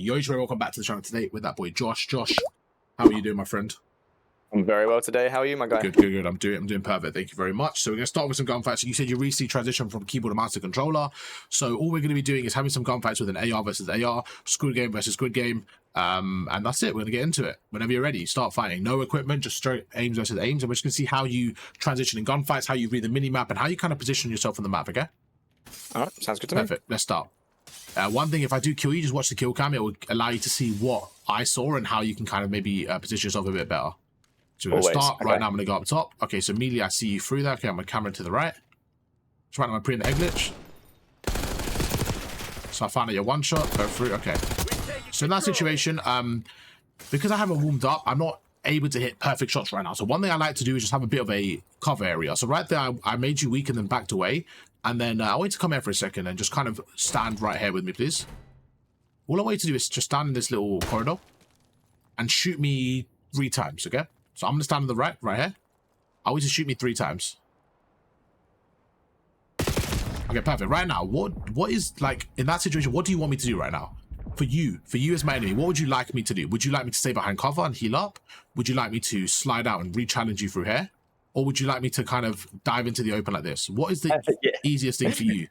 Yo, welcome back to the channel today with that boy Josh. Josh, how are you doing, my friend? I'm very well today. How are you, my guy? Good. I'm doing perfect. Thank you very much. So we're gonna start with some gunfights. So you said you recently transitioned from keyboard to mouse to controller. So all we're gonna be doing is having some gunfights with an AR versus AR, Squid Game versus Squid Game, and that's it. We're gonna get into it. Whenever you're ready, start fighting. No equipment, just straight aims versus aims, and we're just gonna see how you transition in gunfights, how you read the mini map, and how you kind of position yourself on the map. Okay. All right, sounds good to me. Perfect. Let's start. One thing, if I do kill you, just watch the kill cam. It will allow you to see what I saw and how you can kind of maybe position yourself a bit better. So we're going to start. Okay. Right now, I'm going to go up top. Okay, so immediately I see you through there. Okay, I'm going to camera to the right. So right now, I'm going to pre in the egg glitch. So I found out your one shot. Go through. Okay. So in that situation, because I haven't warmed up, I'm not able to hit perfect shots right now. So one thing I like to do is just have a bit of a cover area. So right there, I made you weak and then backed away. And then I want you to come here for a second and just kind of stand right here with me, please. All I want you to do is just stand in this little corridor and shoot me 3 times, okay? So I'm going to stand on the right here. I want you to shoot me 3 times. Okay, perfect. Right now, what is, like, in that situation, what do you want me to do right now? For you as my enemy, what would you like me to do? Would you like me to stay behind cover and heal up? Would you like me to slide out and re-challenge you through here? Or would you like me to kind of dive into the open like this? What is the easiest thing for you?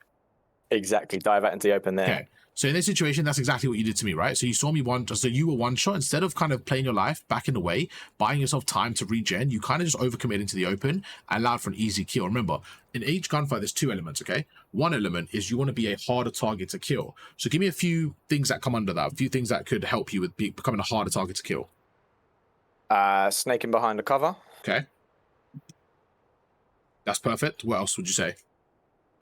Exactly, dive out into the open there. Okay. So in this situation, that's exactly what you did to me, right? So you saw me so you were one shot. Instead of kind of playing your life back in the way, buying yourself time to regen, you kind of just overcommit into the open and allowed for an easy kill. Remember, in each gunfight, there's 2 elements, okay? One element is you want to be a harder target to kill. So give me a few things that come under that, a few things that could help you with becoming a harder target to kill. Snaking behind the cover. Okay. That's perfect. What else would you say?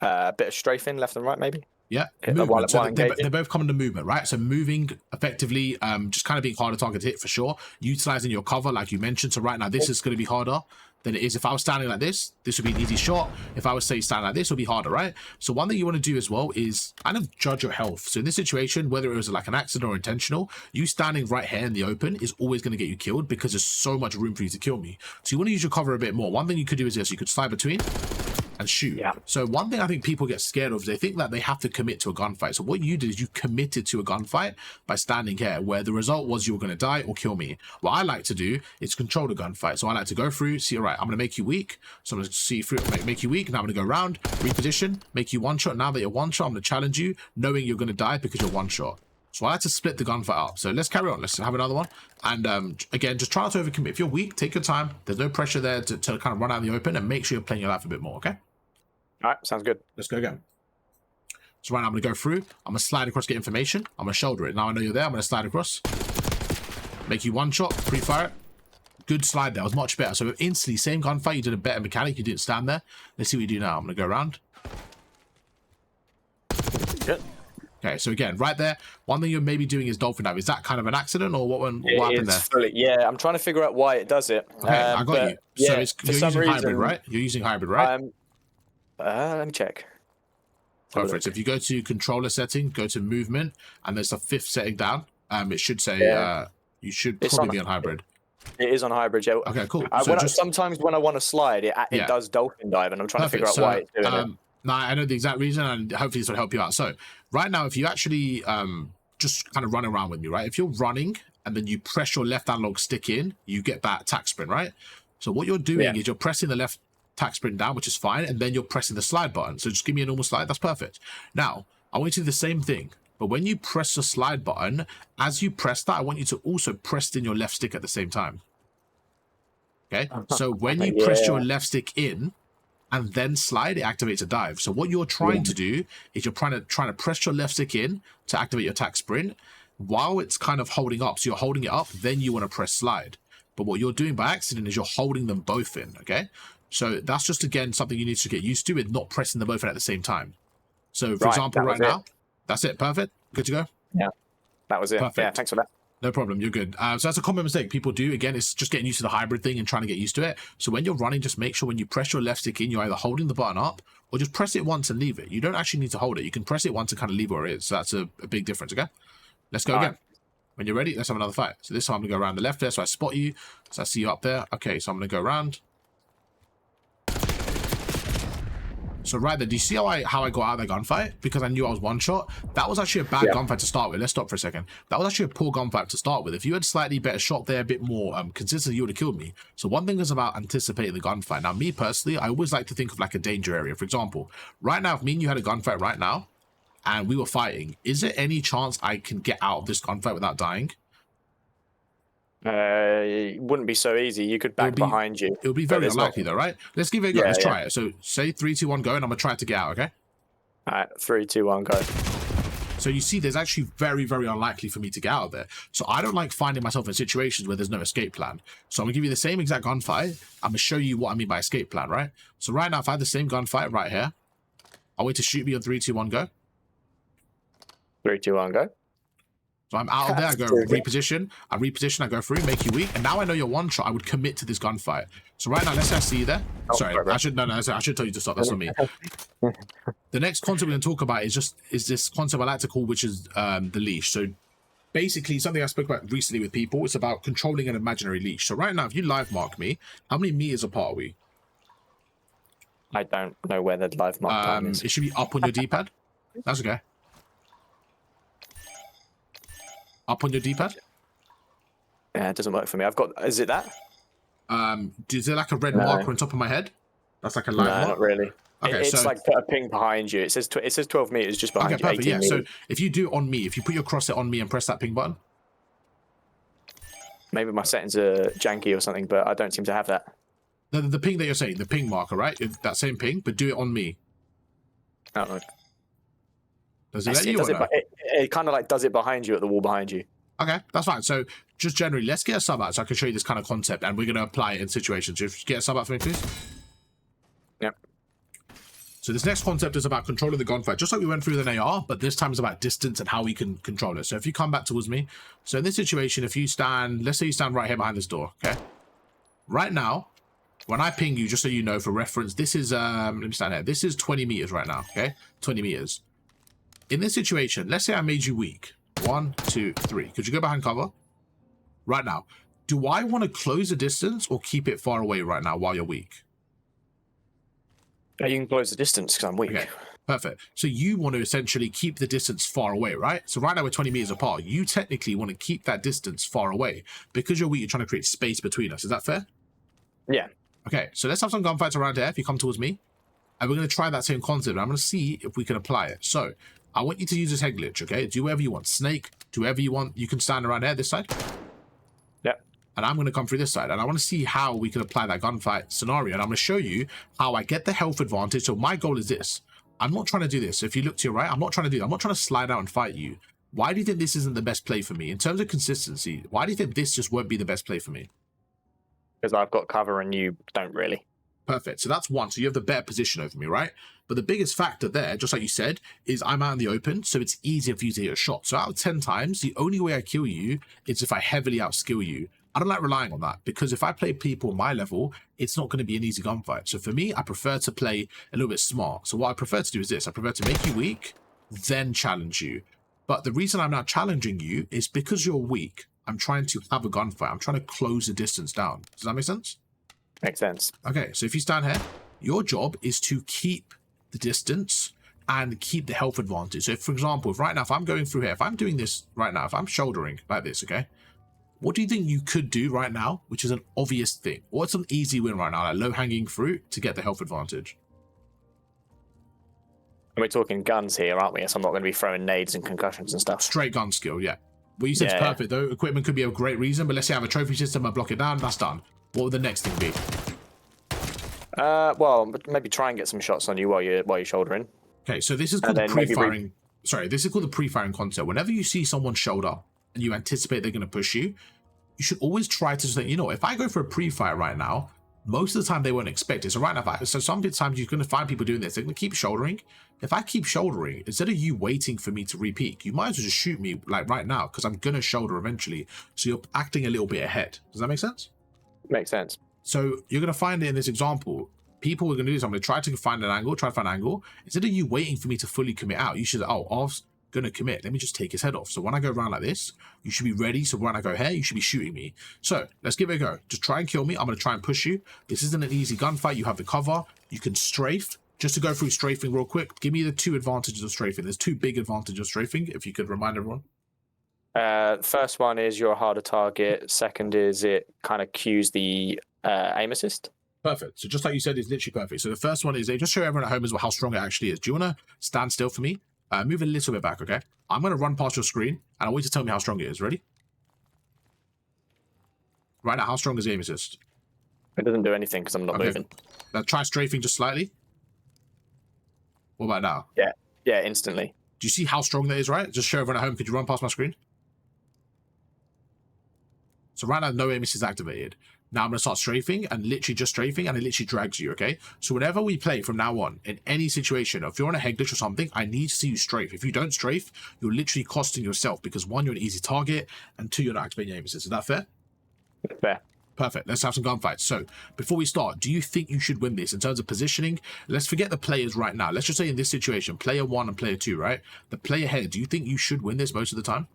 A bit of strafing left and right, maybe. Yeah, movement. So they both come under movement, right? So moving effectively, just kind of being harder target to hit for sure. Utilizing your cover, like you mentioned. So right now, this is going to be harder than it is if I was standing like this. This would be an easy shot. If I was say standing like this, it would be harder, right? So one thing you want to do as well is kind of judge your health. So in this situation, whether it was like an accident or intentional, you standing right here in the open is always going to get you killed because there's so much room for you to kill me. So you want to use your cover a bit more. One thing you could do is this: you could slide between and shoot. Yeah. So one thing I think people get scared of is they think that they have to commit to a gunfight. So what you did is you committed to a gunfight by standing here, where the result was you were going to die or kill me. What I like to do is control the gunfight. So I like to go through, see, all right, I'm going to make you weak. So I'm going to see through, make you weak. Now I'm going to go around, reposition, make you one shot. Now that you're one shot, I'm going to challenge you, knowing you're going to die because you're one shot. So I like to split the gunfight up. So let's carry on. Let's have another one. And again, just try not to overcommit. If you're weak, take your time. There's no pressure there to kind of run out in the open, and make sure you're playing your life a bit more, okay? All right, sounds good. Let's go again. So right now I'm going to go through. I'm going to slide across, get information. I'm going to shoulder it. Now I know you're there. I'm going to slide across. Make you one shot, pre-fire it. Good slide there. It was much better. So instantly, same gunfight. You did a better mechanic. You didn't stand there. Let's see what you do now. I'm going to go around. Good. Okay, so again, right there, one thing you're maybe doing is dolphin dive. Is that kind of an accident, or what happened there? Yeah, I'm trying to figure out why it does it. Okay, I got you. So yeah, you're using hybrid, right? You're using hybrid, right? Let me check. Go for it. So if you go to controller setting, go to movement, and there's a 5th setting down. It should say you should probably be on hybrid. It is on hybrid, yeah. Okay, cool. Sometimes when I want to slide, it does dolphin dive, and I'm trying to figure out why it's doing it. Now, I know the exact reason, and hopefully this will help you out. So right now, if you actually just kind of run around with me, right? If you're running and then you press your left analog stick in, you get that attack sprint, right? So what you're doing is you're pressing the left attack sprint down, which is fine, and then you're pressing the slide button. So just give me a normal slide. That's perfect. Now, I want you to do the same thing. But when you press the slide button, as you press that, I want you to also press in your left stick at the same time. Okay? So when you press your left stick in, and then slide, it activates a dive. So what you're trying to do is you're trying to press your left stick in to activate your attack sprint while it's kind of holding up. So you're holding it up, then you want to press slide. But what you're doing by accident is you're holding them both in, okay? So that's just, again, something you need to get used to, with not pressing them both in at the same time. So for example, right now, that's it. Perfect. Good to go? Yeah, that was it. Perfect. Yeah, thanks for that. No problem, you're good. So that's a common mistake people do. Again, it's just getting used to the hybrid thing and trying to get used to it. So when you're running, just make sure when you press your left stick in, you're either holding the button up or just press it once and leave it. You don't actually need to hold it. You can press it once and kind of leave where it is. So that's a big difference, okay? Let's go again. Right. When you're ready, let's have another fight. So this time I'm going to go around the left there, so I spot you. So I see you up there. Okay, so I'm going to go around. So So right there, do you see how I got out of the gunfight? Because I knew I was one shot. That was actually a bad gunfight to start with. Let's stop for a second. That was actually a poor gunfight to start with. If you had slightly better shot there, a bit more consistent, you would have killed me. So one thing is about anticipating the gunfight. Now, me personally, I always like to think of like a danger area. For example, right now, if me and you had a gunfight right now, and we were fighting, is there any chance I can get out of this gunfight without dying? It wouldn't be so easy. You could back behind you. It would be very unlikely though, right? Let's give it a go. Let's try it. So say 3, 2, 1, go, and I'm gonna try to get out, okay? All right, 3, 2, 1, go. So you see, there's actually very, very unlikely for me to get out of there. So I don't like finding myself in situations where there's no escape plan. So I'm gonna give you the same exact gunfight. I'm gonna show you what I mean by escape plan, right? So right now, if I had the same gunfight right here, I'll wait to shoot me on 3, 2, 1, go. 3, 2, 1, go. So I'm out of there, I go reposition, I go through, make you weak, and now I know you're one shot, I would commit to this gunfight. So right now, let's say I see you there. Oh, sorry, I should tell you to stop, that's on me. The next concept we're going to talk about is this concept I like to call, which is the leash. So basically, something I spoke about recently with people, it's about controlling an imaginary leash. So right now, if you live mark me, how many meters apart are we? I don't know where the live mark time is. It should be up on your D-pad. That's okay. Up on your D-pad? Yeah, it doesn't work for me. I've got... Is it that? Is there like a red marker on top of my head? That's like a live mark? Not really. Okay, it's like put a ping behind you. It says 12 meters just behind you. Perfect, yeah. So if you do on me, if you put your crosshair on me and press that ping button. Maybe my settings are janky or something, but I don't seem to have that. No, the ping that you're saying, the ping marker, right? That same ping, but do it on me. Oh, does it let you? It kind of like does it behind you at the wall behind you. Okay, that's fine. So just generally, let's get a sub out so I can show you this kind of concept, and we're going to apply it in situations. Just get a sub out for me, please. Yep. So this next concept is about controlling the gunfight, just like we went through with an AR, but this time it's about distance and how we can control it. So if you come back towards me, so in this situation, if you stand, let's say you stand right here behind this door, okay? Right now, when I ping you, just so you know, for reference, this is, let me stand here. This is 20 meters right now, okay? 20 meters. In this situation, let's say I made you weak. 1, 2, 3. Could you go behind cover? Right now, do I want to close the distance or keep it far away right now while you're weak? You can close the distance because I'm weak. Okay, perfect. So you want to essentially keep the distance far away, right? So right now we're 20 meters apart. You technically want to keep that distance far away. Because you're weak, you're trying to create space between us. Is that fair? Yeah. Okay, so let's have some gunfights around here if you come towards me. And we're going to try that same concept. I'm going to see if we can apply it. So I want you to use this head glitch, okay? Do whatever you want. Snake, do whatever you want. You can stand around here, this side. Yep. And I'm going to come through this side. And I want to see how we can apply that gunfight scenario. And I'm going to show you how I get the health advantage. So my goal is this. I'm not trying to do this. If you look to your right, I'm not trying to do that. I'm not trying to slide out and fight you. Why do you think this isn't the best play for me? In terms of consistency, why do you think this just won't be the best play for me? Because I've got cover and you don't really. Perfect. So that's one. So you have the better position over me, right? But the biggest factor there, just like you said, is I'm out in the open, so it's easier for you to hit a shot. So out of 10 times, the only way I kill you is if I heavily outskill you. I don't like relying on that, because if I play people my level, it's not going to be an easy gunfight. So for me, I prefer to play a little bit smart. So what I prefer to do is this. I prefer to make you weak, then challenge you. But the reason I'm not challenging you is because you're weak. I'm trying to have a gunfight. I'm trying to close the distance down. Does that make sense? Makes sense. Okay, so if you stand here, your job is to keep the distance and keep the health advantage. So if, for example, if right now, if I'm going through here, if I'm doing this right now, if I'm shouldering like this, okay, what do you think you could do right now, which is an obvious thing? What's an easy win right now, like low-hanging fruit to get the health advantage? And we're talking guns here, aren't we? So I'm not going to be throwing nades and concussions and stuff. Straight gun skill, yeah. What you said is perfect, though. Equipment could be a great reason, but let's say I have a trophy system, I block it down, that's done. What would the next thing be? Well, maybe try and get some shots on you while you're shouldering. Okay, so this is called the pre-firing. Sorry, this is called the pre-firing concept. Whenever you see someone shoulder and you anticipate they're going to push you, you should always try to say, you know, if I go for a pre-fire right now, most of the time they won't expect it. So right now, so sometimes you're going to find people doing this. They're going to keep shouldering. If I keep shouldering, instead of you waiting for me to re-peek, you might as well just shoot me like right now, because I'm going to shoulder eventually. So you're acting a little bit ahead. Does that make sense? Makes sense. So you're going to find it in this example. People are going to do this. I'm going to try to find an angle, Instead of you waiting for me to fully commit out, you should, oh, Arv's going to commit. Let me just take his head off. So when I go around like this, you should be ready. So when I go here, you should be shooting me. So let's give it a go. Just try and kill me. I'm going to try and push you. This isn't an easy gunfight. You have the cover. You can strafe. just to go through strafing real quick, give me the 2 advantages of strafing. There's 2 big advantages of strafing, if you could remind everyone. First one is you're a harder target. Second is it kind of cues the aim assist. Perfect. So just like you said, it's literally perfect. So the first one is just show everyone at home as well how strong it actually is. Do you want to stand still for me? Move a little bit back, okay? I'm going to run past your screen, and I want you to tell me how strong it is. Ready? Right now, how strong is the aim assist? It doesn't do anything because I'm not moving. Now try strafing just slightly. What about now? Yeah, instantly. Do you see how strong that is, right? Just show everyone at home. Could you run past my screen? So right now, no aim assist is activated. Now I'm going to start strafing and literally just strafing, and it literally drags you, okay? So whenever we play from now on, in any situation, if you're on a head glitch or something, I need to see you strafe. If you don't strafe, you're literally costing yourself because 1, you're an easy target, and 2, you're not activating your aim assist. Is that fair? Fair. Perfect. Let's have some gunfights. So before we start, do you think you should win this in terms of positioning? Let's forget the players right now. Let's just say in this situation, player 1 and player 2, right? The player head, do you think you should win this most of the time?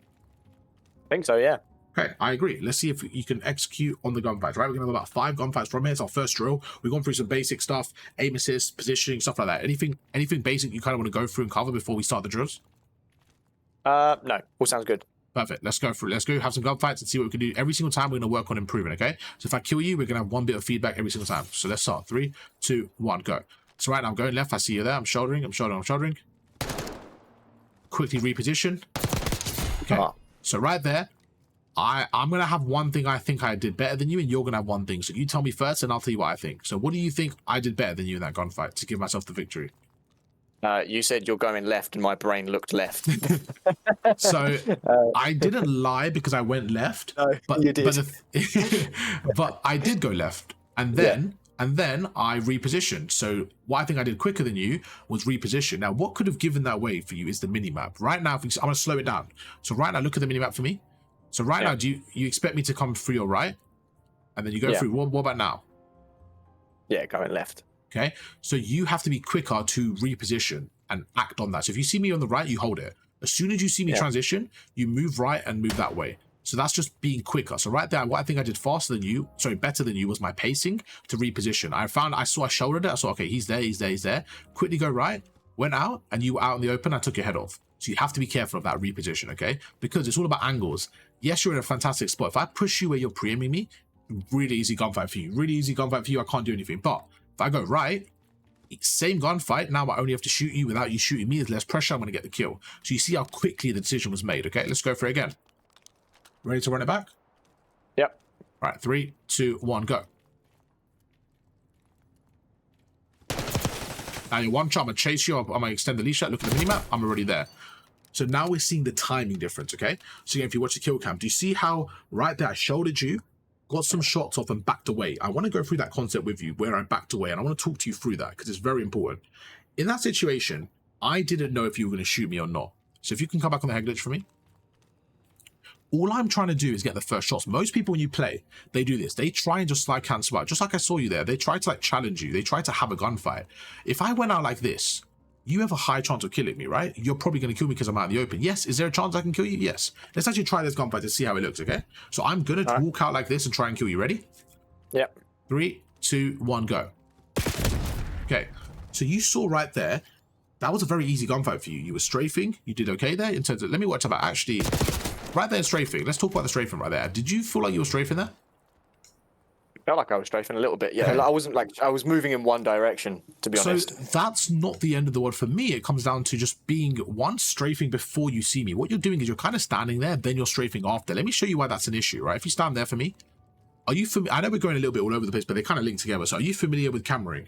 I think so, yeah. Okay, I agree. Let's see if you can execute on the gunfights, right? We're going to have about 5 gunfights from here. It's our first drill. We've gone through some basic stuff, aim assist, positioning, stuff like that. Anything basic you kind of want to go through and cover before we start the drills? No, all sounds good. Perfect. Let's go through. Let's go have some gunfights and see what we can do. Every single time we're going to work on improving, okay? So if I kill you, we're going to have 1 bit of feedback every single time. So let's start. 3, 2, 1, go. So right now I'm going left. I see you there. I'm shouldering. Quickly reposition. Okay. So right there, I'm going to have one thing I think I did better than you, and you're going to have one thing. So you tell me first, and I'll tell you what I think. So what do you think I did better than you in that gunfight to give myself the victory? You said you're going left, and my brain looked left. So I didn't lie because I went left. No, but you did. But I did go left, and then I repositioned. So what I think I did quicker than you was reposition. Now, what could have given that away for you is the minimap. Right now, I'm going to slow it down. So right now, look at the minimap for me. So right now, do you expect me to come through your right? And then you go through. What about now? Yeah, going left. Okay. So you have to be quicker to reposition and act on that. So if you see me on the right, you hold it. As soon as you see me transition, you move right and move that way. So that's just being quicker. So right there, what I think I did better than you was my pacing to reposition. I saw I shouldered it. I saw, okay, he's there. Quickly go right, went out, and you were out in the open. I took your head off. So you have to be careful of that reposition, okay? Because it's all about angles. Yes, you're in a fantastic spot. If I push you where you're pre-aiming me, really easy gunfight for you. I can't do anything. But if I go right, same gunfight. Now I only have to shoot you without you shooting me. There's less pressure. I'm going to get the kill. So you see how quickly the decision was made, okay? Let's go for it again. Ready to run it back? Yep. All right, 3, 2, 1, go. Now you're one shot. I'm going to chase you. I'm going to extend the leash out. Look at the minimap. I'm already there. So now we're seeing the timing difference, okay? So again, if you watch the kill cam, do you see how right there I shouldered you, got some shots off and backed away? I want to go through that concept with you where I backed away, and I want to talk to you through that because it's very important. In that situation, I didn't know if you were going to shoot me or not. So if you can come back on the head glitch for me. All I'm trying to do is get the first shots. Most people, when you play, they do this. They try and just slide cancel out. Just like I saw you there. They try to like challenge you. They try to have a gunfight. If I went out like this, you have a high chance of killing me, right? You're probably going to kill me because I'm out in the open. Yes. Is there a chance I can kill you? Yes. Let's actually try this gunfight to see how it looks, okay? So I'm going to walk out like this and try and kill you. Ready? Yep. 3, 2, 1, go. Okay. So you saw right there, that was a very easy gunfight for you. You were strafing. You did okay there in terms of, let me watch about actually, right there in strafing. Let's talk about the strafing right there. Did you feel like you were strafing there? Felt like I was strafing a little bit, yeah. Okay. I wasn't like, I was moving in one direction, to be honest. So that's not the end of the world for me. It comes down to just being strafing before you see me. What you're doing is you're kind of standing there, then you're strafing after. Let me show you why that's an issue, right? If you stand there for me, are you familiar? I know we're going a little bit all over the place, but they kind of link together. So are you familiar with cameraing?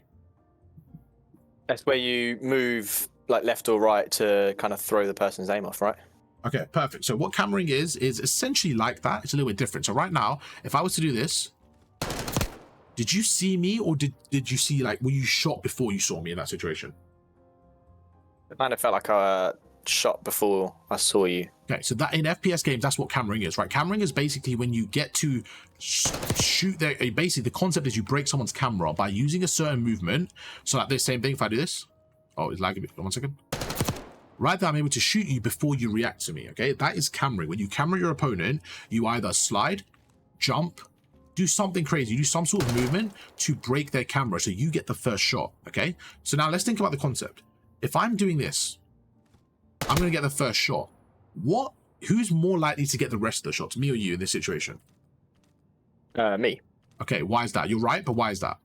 That's where you move like left or right to kind of throw the person's aim off, right? Okay, perfect. So what cameraing is essentially like that. It's a little bit different. So right now, if I was to do this, did you see me, or did you see, like, were you shot before you saw me in that situation? It kind of felt like I shot before I saw you. Okay, so that in FPS games, that's what cameraing is, right? Cameraing is basically when you get to shoot there. Basically, the concept is you break someone's camera by using a certain movement. So like this same thing, if I do this, oh, it's lagging a bit. 1 second. Right there, I'm able to shoot you before you react to me, okay? That is cameraing. When you camera your opponent, you either slide, jump, do something crazy. You do some sort of movement to break their camera so you get the first shot, okay? So now let's think about the concept. If I'm doing this, I'm going to get the first shot. Who's more likely to get the rest of the shots, me or you in this situation? Me. Okay, why is that? You're right, but why is that?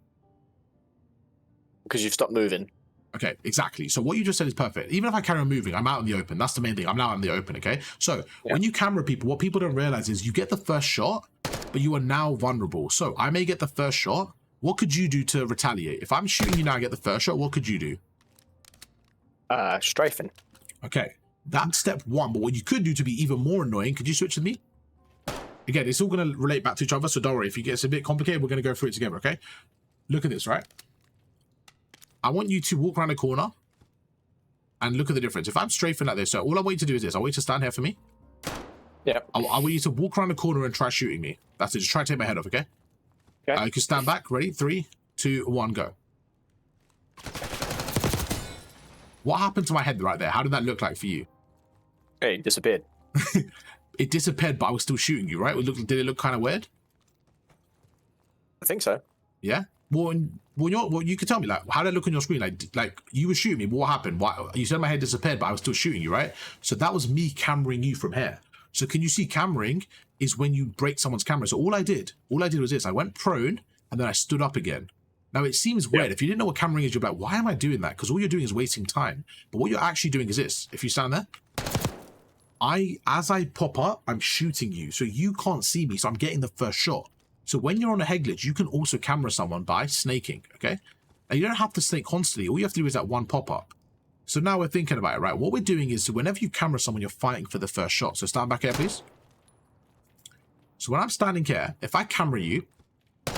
Because you've stopped moving. Okay, exactly. So what you just said is perfect. Even if I carry on moving, I'm out in the open. That's the main thing. I'm now out in the open, okay? So when you camera people, what people don't realize is you get the first shot, but you are now vulnerable. So I may get the first shot. What could you do to retaliate? If I'm shooting you now and get the first shot, what could you do? Strafing. Okay, that's step one. But what you could do to be even more annoying, could you switch to me? Again, it's all going to relate back to each other, so don't worry. If it gets a bit complicated, we're going to go through it together, okay? Look at this, right? I want you to walk around the corner and look at the difference. If I'm strafing like this, so all I want you to do is this. I want you to stand here for me. Yeah. I want you to walk around the corner and try shooting me. That's it. Just try to take my head off, okay? Okay. You can stand back. Ready? 3, 2, 1, go. What happened to my head right there? How did that look like for you? Hey, it disappeared. It disappeared, but I was still shooting you, right? Did it look kind of weird? I think so. Yeah? Well, you could tell me, like, how did it look on your screen? Like you were shooting me, but what happened? You said my head disappeared, but I was still shooting you, right? So that was me cameraing you from here. So can you see cameraing is when you break someone's camera? So all I did was this. I went prone, and then I stood up again. Now, it seems weird. If you didn't know what cameraing is, you're like, why am I doing that? Because all you're doing is wasting time. But what you're actually doing is this. If you stand there, as I pop up, I'm shooting you. So you can't see me, so I'm getting the first shot. So when you're on a head glitch, you can also camera someone by snaking, okay? And you don't have to snake constantly. All you have to do is that one pop-up. So now we're thinking about it, right? What we're doing is, so whenever you camera someone, you're fighting for the first shot. So stand back here, please. So when I'm standing here, if I camera you,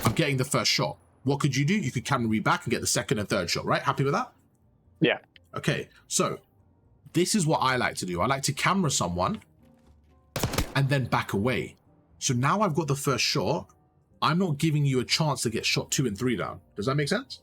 I'm getting the first shot. What could you do? You could camera me back and get the second and third shot, right? Happy with that? Yeah. Okay, so this is what I like to do. I like to camera someone and then back away. So now I've got the first shot. I'm not giving you a chance to get shot 2 and 3 down. Does that make sense?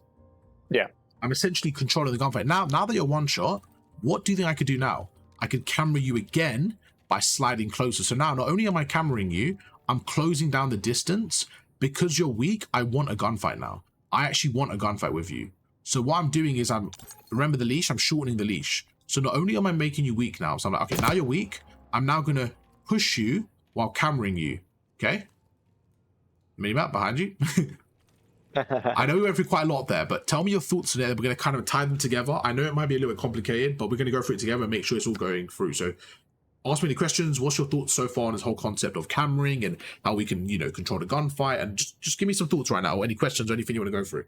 Yeah. I'm essentially controlling the gunfight. Now that you're one shot, what do you think I could do now? I could camera you again by sliding closer. So now not only am I cameraing you, I'm closing down the distance. Because you're weak, I want a gunfight now. I actually want a gunfight with you. So what I'm doing is remember the leash? I'm shortening the leash. So not only am I making you weak now, so I'm like, okay, now you're weak. I'm now going to push you while cameraing you. Okay? Mini-map behind you. I know we went through quite a lot there, but tell me your thoughts today. We're going to kind of tie them together. I know it might be a little bit complicated, but we're going to go through it together and make sure it's all going through. So ask me any questions. What's your thoughts so far on this whole concept of cameraing and how we can, control the gunfight? And just give me some thoughts right now. Any questions or anything you want to go through?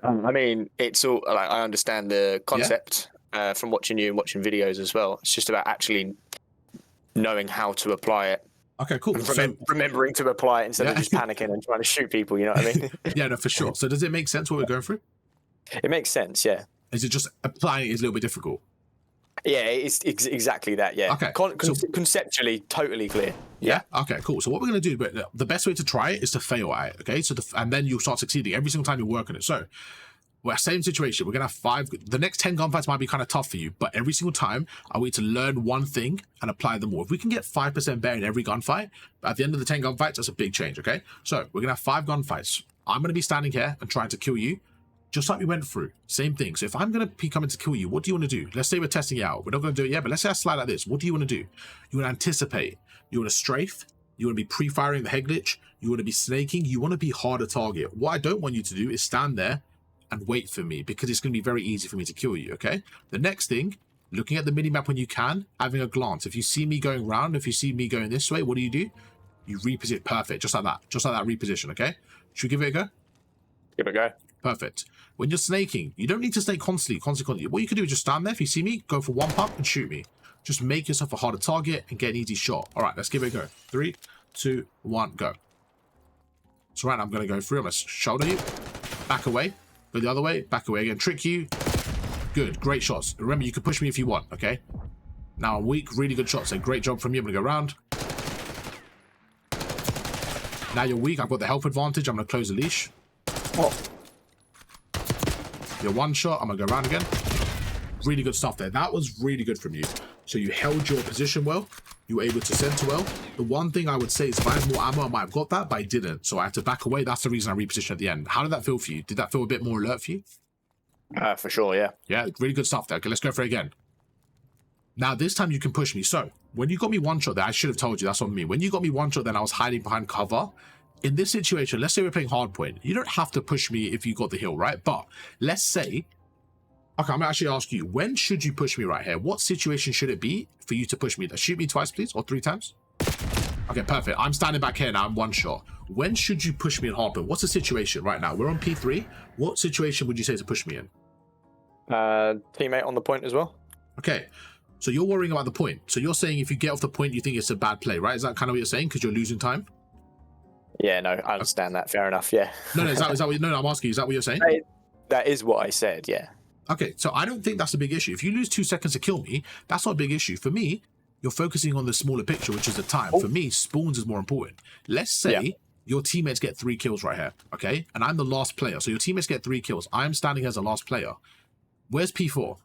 I mean, it's all like I understand the concept from watching you and watching videos as well. It's just about actually knowing how to apply it. Okay, cool. Remembering to apply it instead of just panicking and trying to shoot people, you know what I mean? Yeah, no, for sure. So does it make sense what we're going through? It makes sense, yeah. Is it just applying it is a little bit difficult? Yeah, it's exactly that, yeah. Okay. Conceptually, totally clear. Yeah? Okay, cool. So what we're going to do, but the best way to try it is to fail at it, okay? So and then you'll start succeeding every single time you work on it. So we're same situation. We're going to have 5. The next 10 gunfights might be kind of tough for you, but every single time I want you to learn one thing and apply them all. If we can get 5% better in every gunfight, at the end of the 10 gunfights, that's a big change, okay? So we're going to have 5 gunfights. I'm going to be standing here and trying to kill you, just like we went through. Same thing. So if I'm going to be coming to kill you, what do you want to do? Let's say we're testing it out. We're not going to do it yet, but let's say I slide like this. What do you want to do? You want to anticipate. You want to strafe. You want to be pre-firing the head glitch. You want to be snaking. You want to be harder target. What I don't want you to do is stand there and wait for me, because it's going to be very easy for me to kill you, okay? The next thing, looking at the mini-map when you can, having a glance. If you see me going round, if you see me going this way, what do? You reposition. Perfect. Just like that. Just like that reposition, okay? Should we give it a go? Give it a go. Perfect. When you're snaking, you don't need to snake constantly. What you can do is just stand there. If you see me, go for one pump and shoot me. Just make yourself a harder target and get an easy shot. All right, let's give it a go. 3, 2, 1, go. So right now I'm going to go through. I'm going to shoulder you. Back away. Go the other way. Back away again. Trick you. Good. Great shots. Remember, you can push me if you want, okay? Now I'm weak. Really good shots. So great job from you. I'm going to go around. Now you're weak. I've got the health advantage. I'm going to close the leash. Oh. You're one shot. I'm going to go around again. Really good stuff there. That was really good from you. So you held your position well. You were able to center well. The one thing I would say is if I had more ammo, I might have got that, but I didn't. So I had to back away. That's the reason I repositioned at the end. How did that feel for you? Did that feel a bit more alert for you? For sure, yeah. Yeah, really good stuff there. Okay, let's go for it again. Now, this time you can push me. So, when you got me one shot there, I should have told you, that's on me. When you got me one shot, then I was hiding behind cover. In this situation, let's say we're playing hardpoint. You don't have to push me if you got the hill, right? But let's say, okay, I'm gonna actually ask you, when should you push me right here? What situation should it be for you to push me? Shoot me twice, please, or 3 times. Okay, perfect. I'm standing back here now. I'm one shot. When should you push me in hardpoint? What's the situation right now? We're on P3. What situation would you say to push me in? Teammate on the point as well. Okay, so you're worrying about the point. So you're saying if you get off the point, you think it's a bad play, right? Is that kind of what you're saying? Because you're losing time? Yeah, no, I understand that. Fair enough, yeah. No, is that what, no, I'm asking you, is that what you're saying? That is what I said, yeah. Okay, so I don't think that's a big issue. If you lose 2 seconds to kill me, that's not a big issue. For me, you're focusing on the smaller picture, which is the time. For me, spawns is more important. Let's say your teammates get 3 kills right here, okay? And I'm the last player. So your teammates get 3 kills. I'm standing as the last player. Where's P4?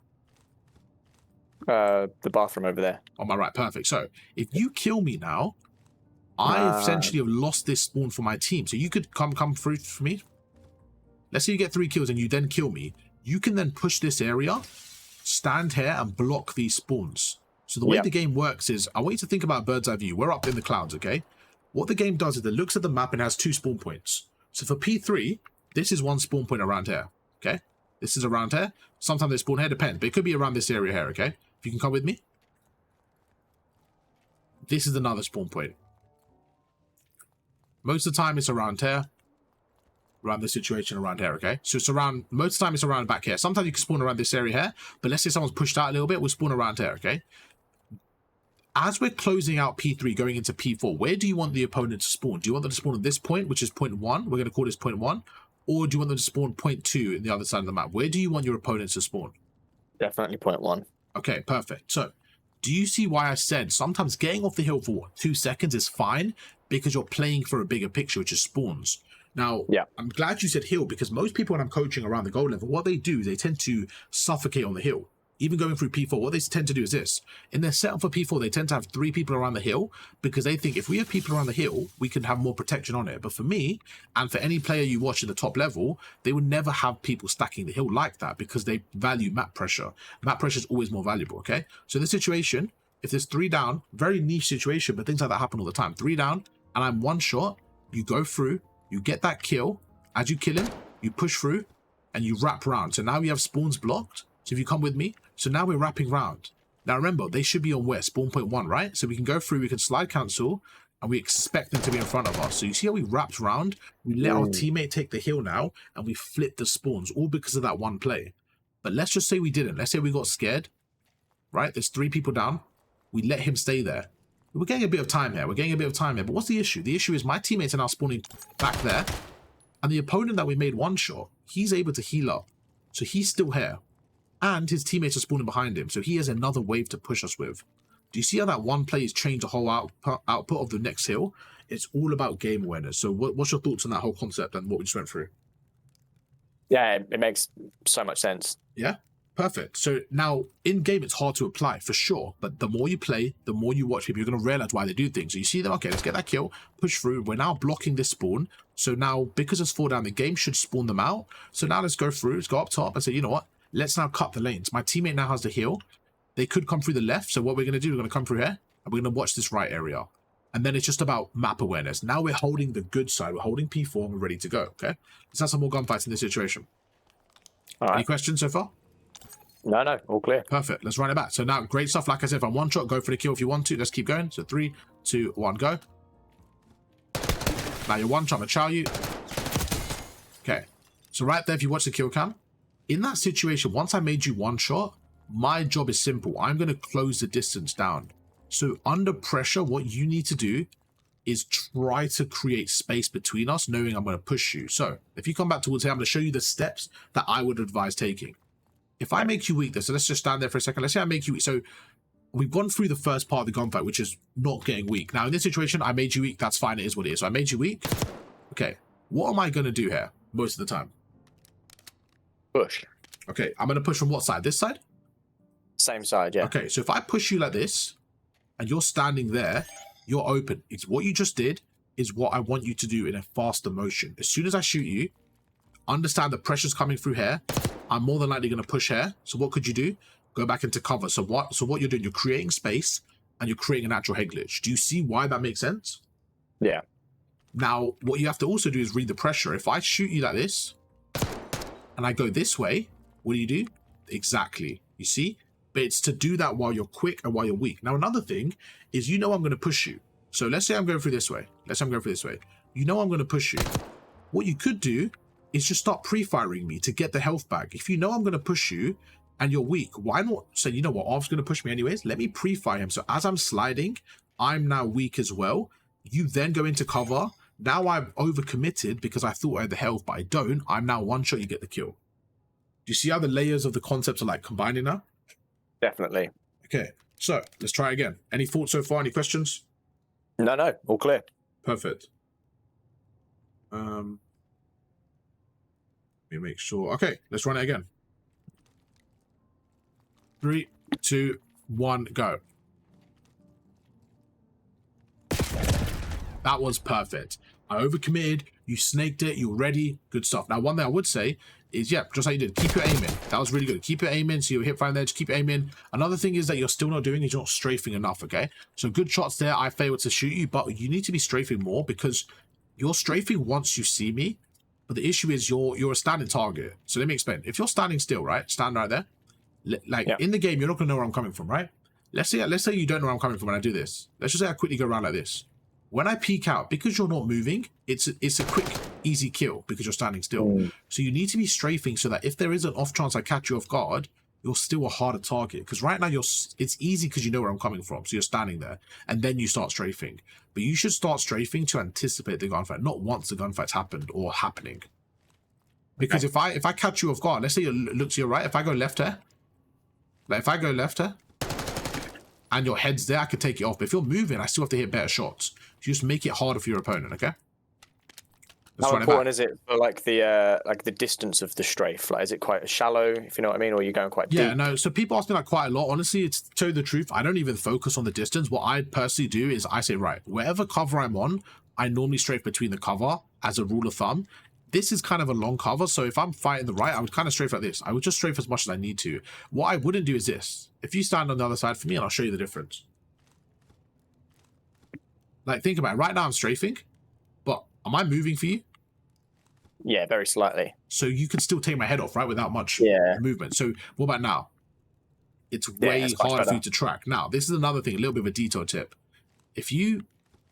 The bathroom over there. On my right, perfect. So if you kill me now, I essentially have lost this spawn for my team. So you could come through for me. Let's say you get 3 kills and you then kill me. You can then push this area, stand here and block these spawns. So the way the game works is, I want you to think about bird's eye view. We're up in the clouds, okay? What the game does is it looks at the map and has 2 spawn points. So for P3, this is 1 spawn point around here, okay? This is around here. Sometimes they spawn here, depends. But it could be around this area here, okay? If you can come with me. This is another spawn point. Most of the time it's around here. Around the situation around here, okay? So it's around, most of the time it's around back here. Sometimes you can spawn around this area here. But let's say someone's pushed out a little bit, we'll spawn around here, okay? As we're closing out P3, going into P4, where do you want the opponent to spawn? Do you want them to spawn at this point, which is point 1? We're going to call this point 1. Or do you want them to spawn point 2 in the other side of the map? Where do you want your opponents to spawn? Definitely point 1. Okay, perfect. So, do you see why I said sometimes getting off the hill for what, 2 seconds is fine? Because you're playing for a bigger picture, which is spawns. Now, I'm glad you said hill, because most people when I'm coaching around the goal level, what they do is they tend to suffocate on the hill. Even going through P4, what they tend to do is this. In their setup for P4, they tend to have 3 people around the hill because they think if we have people around the hill, we can have more protection on it. But for me, and for any player you watch at the top level, they would never have people stacking the hill like that because they value map pressure. Map pressure is always more valuable, okay? So in this situation, if there's 3 down, very niche situation, but things like that happen all the time. 3 down, and I'm 1 shot, you go through, you get that kill. As you kill him, you push through, and you wrap round. So now we have spawns blocked. So if you come with me, so now we're wrapping round. Now remember, they should be on where? Spawn point 1, right? So we can go through, we can slide cancel, and we expect them to be in front of us. So you see how we wrapped round? We let our teammate take the hill now, and we flip the spawns, all because of that one play. But let's just say we didn't. Let's say we got scared, right? There's 3 people down. We let him stay there. We're getting a bit of time here. But what's the issue? The issue is my teammates are now spawning back there, and the opponent that we made 1 shot, he's able to heal up. So he's still here. And his teammates are spawning behind him, so he has another wave to push us with. Do you see how that one play has changed the whole output of the next hill? It's all about game awareness. So what's your thoughts on that whole concept and what we just went through? Yeah, it makes so much sense. Yeah? Perfect. So now, in-game, it's hard to apply, for sure. But the more you play, the more you watch people, you're going to realize why they do things. So you see them, okay, let's get that kill, push through. We're now blocking this spawn. So now, because it's 4 down, the game should spawn them out. So now let's go through, let's go up top and say, you know what? Let's now cut the lanes. My teammate now has the heal. They could come through the left. So what we're going to do, we're going to come through here, and we're going to watch this right area. And then it's just about map awareness. Now we're holding the good side. We're holding P4 and we're ready to go, okay? Let's have some more gunfights in this situation. All right. Any questions so far? No, all clear. Perfect. Let's run it back. So now, great stuff. Like I said, if I'm 1 shot, go for the kill if you want to. Let's keep going. So 3, 2, 1, go. Now you're 1 shot. I'm going to chow you. Okay. So right there, if you watch the kill cam, in that situation, once I made you 1 shot, my job is simple. I'm going to close the distance down. So under pressure, what you need to do is try to create space between us, knowing I'm going to push you. So if you come back towards here, I'm going to show you the steps that I would advise taking. If I make you weak there, so let's just stand there for a second. Let's say I make you weak. So we've gone through the first part of the gunfight, which is not getting weak. Now in this situation, I made you weak. That's fine. It is what it is. So I made you weak. Okay. What am I going to do here most of the time? Push. Okay. I'm going to push from what side? This side? Same side, yeah. Okay. So if I push you like this, and you're standing there, you're open. It's what you just did is what I want you to do in a faster motion. As soon as I shoot you, understand the pressure's coming through here. I'm more than likely going to push here. So what could you do? Go back into cover. So what you're doing, you're creating space and you're creating a natural head glitch. Do you see why that makes sense? Yeah. Now, what you have to also do is read the pressure. If I shoot you like this and I go this way, what do? Exactly. You see? But it's to do that while you're quick and while you're weak. Now, another thing is, I'm going to push you. So let's say I'm going through this way. I'm going to push you. What you could do is just start pre-firing me to get the health back. If you know I'm going to push you and you're weak, why not say, you know what, Arv's going to push me anyways? Let me pre-fire him. So as I'm sliding, I'm now weak as well. You then go into cover. Now I'm overcommitted because I thought I had the health, but I don't. I'm now one shot, you get the kill. Do you see how the layers of the concepts are like combining now? Definitely. Okay, so let's try again. Any thoughts so far? Any questions? No, all clear. Perfect. Let me make sure. Okay, let's run it again. 3, 2, 1, go. That was perfect. I overcommitted. You snaked it. You were ready. Good stuff. Now, one thing I would say is, yeah, just like you did, keep your aim in. That was really good. Keep your aim in. So you're hip firing there. Just keep your aim in. Another thing is that you're still not doing is you're not strafing enough, okay? So good shots there. I failed to shoot you, but you need to be strafing more because you're strafing once you see me. But the issue is you're a standing target. So let me explain. If you're standing still, right? Stand right there. In the game, you're not going to know where I'm coming from, right? Let's say you don't know where I'm coming from when I do this. Let's just say I quickly go around like this. When I peek out, because you're not moving, it's a quick, easy kill because you're standing still. So you need to be strafing so that if there is an off chance I catch you off guard, you're still a harder target. Because right now it's easy because you know where I'm coming from. So you're standing there and then you start strafing. But you should start strafing to anticipate the gunfight, not once the gunfight's happened or happening. Because if I catch you off guard, let's say you look to your right, if I go left here, and your head's there, I could take it off. But if you're moving, I still have to hit better shots. So just make it harder for your opponent, okay? How important is it for like the distance of the strafe? Like, is it quite shallow, if you know what I mean, or are you going quite deep? Yeah, no. So people ask me like quite a lot. Honestly, it's to tell you the truth, I don't even focus on the distance. What I personally do is I say, right, wherever cover I'm on, I normally strafe between the cover as a rule of thumb. This is kind of a long cover, so if I'm fighting the right, I would kind of strafe like this. I would just strafe as much as I need to. What I wouldn't do is this. If you stand on the other side for me, and I'll show you the difference. Like, think about it. Right now, I'm strafing, but am I moving for you? Yeah, very slightly. So you can still take my head off, right, without much movement. So what about now? It's way harder for you to track. Now, this is another thing, a little bit of a detail tip. If you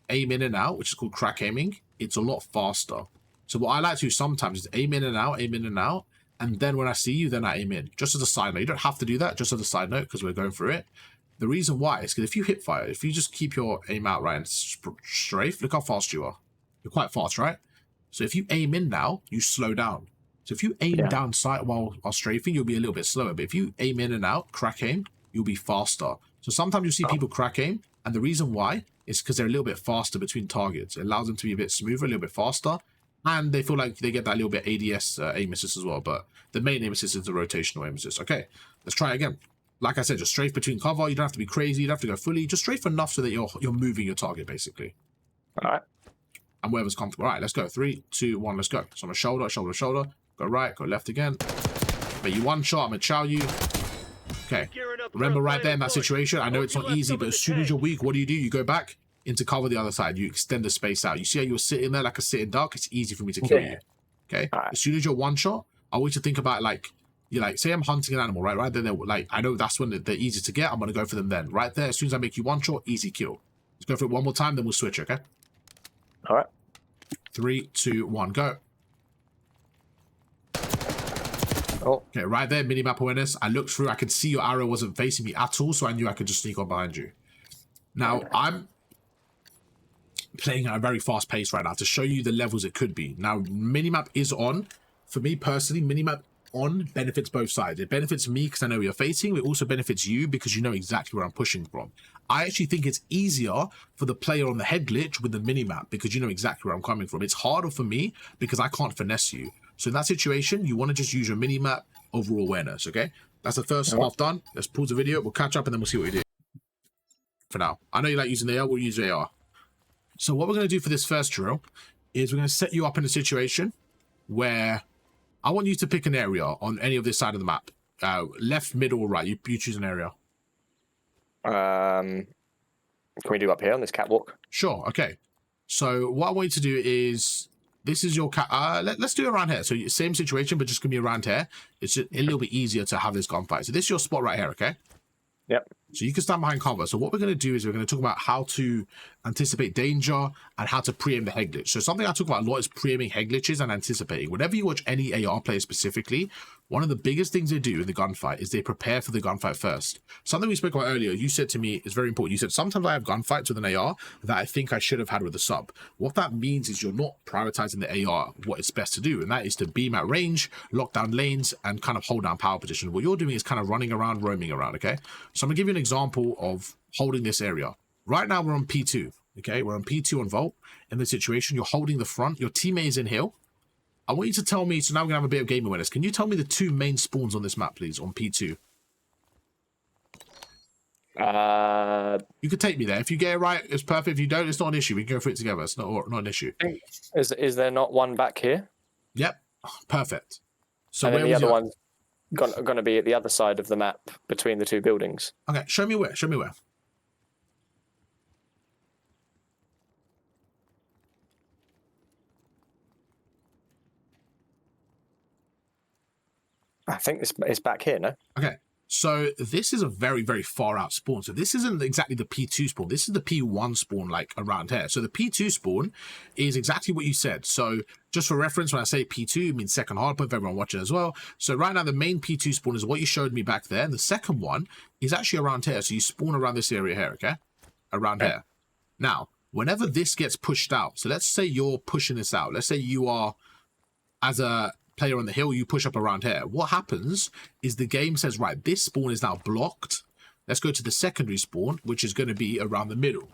aim in and out, which is called crack aiming, it's a lot faster. So what I like to do sometimes is aim in and out, and then when I see you, then I aim in. Just as a side note. You don't have to do that, just as a side note, because we're going through it. The reason why is because if you hip fire, if you just keep your aim out right and strafe, look how fast you are. You're quite fast, right? So if you aim in now, you slow down. So if you aim down sight while strafing, you'll be a little bit slower. But if you aim in and out, crack aim, you'll be faster. So sometimes you see people crack aim, and the reason why is because they're a little bit faster between targets. It allows them to be a bit smoother, a little bit faster. And they feel like they get that little bit ADS aim assist as well. But the main aim assist is the rotational aim assist. Okay, let's try again. Like I said, just strafe between cover. You don't have to be crazy. You don't have to go fully. Just strafe enough so that you're moving your target, basically. All right. And wherever's comfortable. All right, let's go. 3, 2, 1, let's go. So I'm a shoulder, shoulder, shoulder. Go right, go left again. But you one shot, I'm going to chow you. Okay. Remember right there in that situation, I know it's not easy, but as soon as you're weak, what do? You go back into cover the other side. You extend the space out. You see how you were sitting there like a sitting duck? It's easy for me to kill you. Okay? Right. As soon as you're one shot, I want you to think about like, you're like, say I'm hunting an animal, right? Right then, they're like, I know that's when they're easy to get. I'm going to go for them then. Right there, as soon as I make you one shot, easy kill. Let's go for it one more time, then we'll switch, okay? All right. 3, 2, 1, go. Oh. Okay, right there, minimap awareness. I looked through, I could see your arrow wasn't facing me at all, so I knew I could just sneak on behind you. Now, I'm playing at a very fast pace right now to show you the levels it could be. Now, minimap is on. For me personally, minimap on benefits both sides. It benefits me because I know where you're facing. It also benefits you because you know exactly where I'm pushing from. I actually think it's easier for the player on the head glitch with the minimap because you know exactly where I'm coming from. It's harder for me because I can't finesse you. So in that situation, you want to just use your minimap overall awareness, okay? That's the first half done. Let's pause the video. We'll catch up and then we'll see what we do. for now. I know you like using the AR, we'll use AR. So what we're going to do for this first drill is we're going to set you up in a situation where I want you to pick an area on any of this side of the map. Left, middle, or right. You choose an area. Can we do up here on this catwalk? Sure, okay. So what I want you to do is, this is your let's do it around here. So same situation, but just gonna be around here. It's a little bit easier to have this gunfight. So this is your spot right here, okay? Yep. So you can stand behind cover. So what we're going to do is we're going to talk about how to anticipate danger and how to preempt the head glitch. So something I talk about a lot is preempting head glitches and anticipating. Whenever you watch any AR player specifically, one of the biggest things they do in the gunfight is they prepare for the gunfight first. Something we spoke about earlier, you said to me is very important. You said, sometimes I have gunfights with an AR that I think I should have had with a sub. What that means is you're not prioritizing the AR, what it's best to do, and that is to beam at range, lock down lanes, and kind of hold down power position. What you're doing is kind of running around, roaming around, okay? So I'm going to give you an example of holding this area. Right now we're on P2, okay? We're on P2 on Vault. In this situation, you're holding the front. Your teammate is in hill. I want you to tell me, so now we're going to have a bit of game awareness. Can you tell me the two main spawns on this map, please, on P2? You could take me there. If you get it right, it's perfect. If you don't, it's not an issue. We can go through it together. It's not an issue. Is there not one back here? Yep. Perfect. So and then the other one's going to be at the other side of the map between the two buildings. Okay, show me where. Show me where. I think it's back here, no? Okay, so this is a very, very far out spawn. So this isn't exactly the P2 spawn. This is the P1 spawn, like around here. So the P2 spawn is exactly what you said. So just for reference, when I say P2, it means second hardpoint for everyone watching as well. So right now, the main P2 spawn is what you showed me back there. And the second one is actually around here. So you spawn around this area here, okay? Around here. Now, whenever this gets pushed out, so let's say you're pushing this out. Let's say you are, as a player on the hill, you push up around here. What happens is the game says, right, this spawn is now blocked. Let's go to the secondary spawn, which is going to be around the middle.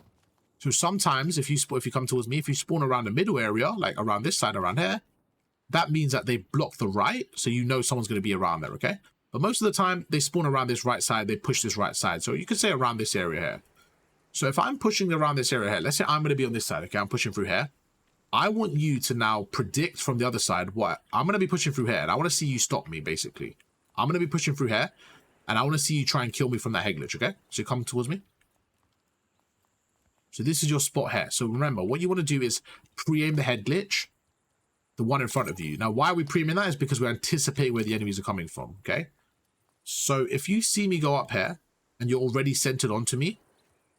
So sometimes if you come towards me, if you spawn around the middle area, like around this side, around here, that means that they block the right, so you know someone's going to be around there, okay? But most of the time, they spawn around this right side, they push this right side. So you could say around this area here. So if I'm pushing around this area here, let's say I'm going to be on this side, okay? I'm pushing through here. I want you to now predict from the other side what I'm going to be pushing through here, and I want to see you stop me, basically. I'm going to be pushing through here, and I want to see you try and kill me from that head glitch, okay? So you come towards me. So this is your spot here. So remember, what you want to do is pre-aim the head glitch, the one in front of you. Now, why are we pre-aiming that? Is because we anticipate where the enemies are coming from, okay? So if you see me go up here, and you're already centered onto me,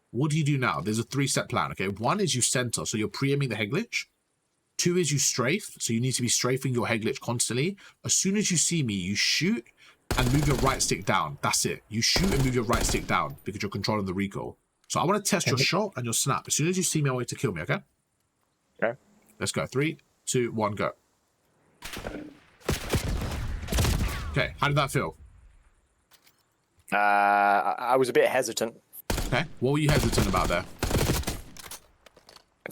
what do you do now? There's a three-step plan, okay? One is you center, so you're pre-aiming the head glitch. Two is you strafe, so you need to be strafing your head glitch constantly. As soon as you see me, you shoot and move your right stick down. That's it. You shoot and move your right stick down because you're controlling the recoil. So I want to test your shot and your snap. As soon as you see me, I want you to kill me, okay? Okay. Let's go. 3, 2, 1, go. Okay, how did that feel? I was a bit hesitant. Okay, what were you hesitant about there?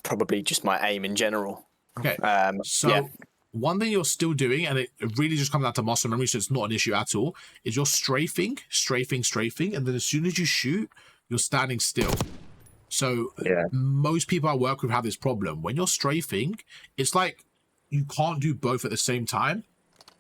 Probably just my aim in general. Okay, so one thing you're still doing, and it really just comes down to muscle memory, so it's not an issue at all, is you're strafing, and then as soon as you shoot, you're standing still. So most people I work with have this problem. When you're strafing, it's like you can't do both at the same time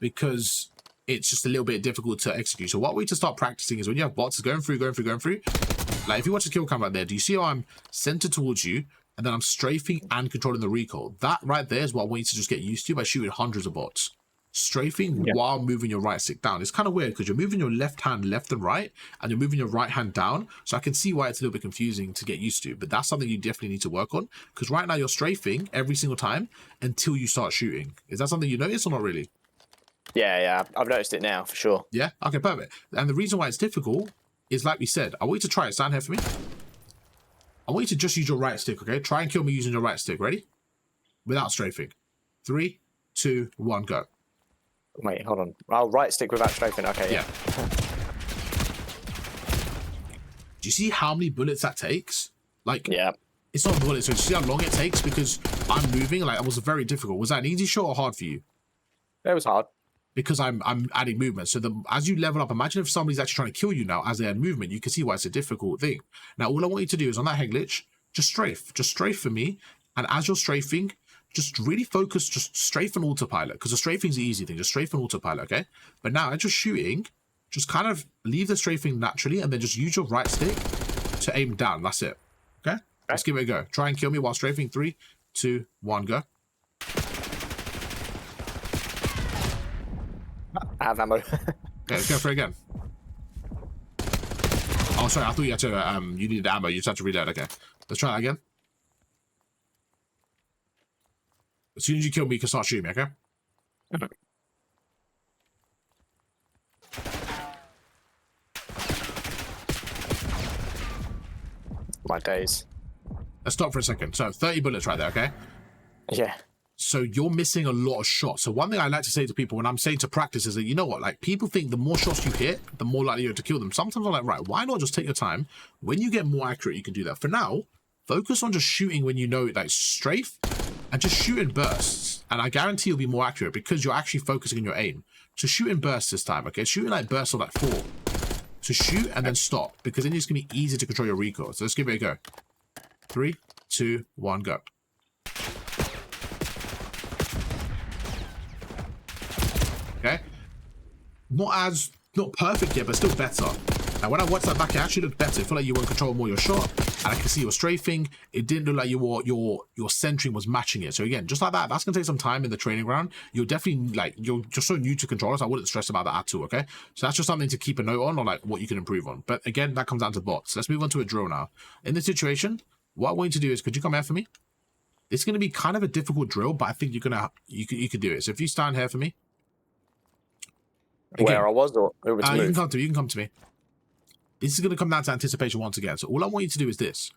because it's just a little bit difficult to execute. So what we need to start practicing is when you have bots going through, like if you watch the kill cam right there, do you see how I'm centered towards you? And then I'm strafing and controlling the recoil. That right there is what I want you to just get used to by shooting hundreds of bots. Strafing while moving your right stick down. It's kind of weird because you're moving your left hand left and right, and you're moving your right hand down. So I can see why it's a little bit confusing to get used to. But that's something you definitely need to work on. Because right now you're strafing every single time until you start shooting. Is that something you notice or not really? Yeah, I've noticed it now for sure. Yeah? Okay, perfect. And the reason why it's difficult is, like we said, I want you to try it. Stand here for me. I want you to just use your right stick, okay? Try and kill me using your right stick. Ready? Without strafing. 3, 2, 1, go. Wait, hold on. I'll right stick without strafing. Okay, yeah. Do you see how many bullets that takes? Like, yeah. It's not bullets. So do you see how long it takes? Because I'm moving. Like, it was very difficult. Was that an easy shot or hard for you? It was hard. because I'm adding movement. So as you level up, imagine if somebody's actually trying to kill you now as they add movement, you can see why it's a difficult thing. Now, all I want you to do is on that head glitch, just strafe for me. And as you're strafing, just really focus, just strafe and autopilot, because the strafing is the easy thing. Just strafe and autopilot, okay? But now as you're shooting, just kind of leave the strafing naturally and then just use your right stick to aim down. That's it. Okay? Let's give it a go. Try and kill me while strafing. 3, 2, 1, go. I have ammo. Okay, let's go for it again. Oh, sorry, I thought you had to, you needed ammo. You just had to reload. Okay, let's try that again. As soon as you kill me, you can start shooting me, okay? My days. Let's stop for a second. So, 30 bullets right there, okay? Yeah. So you're missing a lot of shots. So one thing I like to say to people when I'm saying to practice is that, you know what, like people think the more shots you hit, the more likely you're to kill them. Sometimes I'm like, right, why not just take your time? When you get more accurate, you can do that. For now, focus on just shooting when you know, like strafe, and just shoot in bursts. And I guarantee you'll be more accurate because you're actually focusing on your aim. So shoot in bursts this time, okay? Shoot in like bursts of like 4. So shoot and then stop, because then it's going to be easy to control your recoil. So let's give it a go. 3, 2, 1, go. Okay, not perfect yet, but still better. And when I watched that back, it actually looked better. It felt like you were in control more of your shot, and I can see your strafing. It didn't look like your centering was matching it. So again, just like that, that's gonna take some time in the training ground. You're definitely like, you're just so new to controllers. I wouldn't stress about that at all. Okay, so that's just something to keep a note on, or like what you can improve on. But again, that comes down to bots. Let's move on to a drill now. In this situation, what I want you to do is, could you come here for me? It's gonna be kind of a difficult drill, but I think you can do it. So if you stand here for me. Again, where I was, or over to move? You can come to me. You can come to me. This is going to come down to anticipation once again. So all I want you to do is this.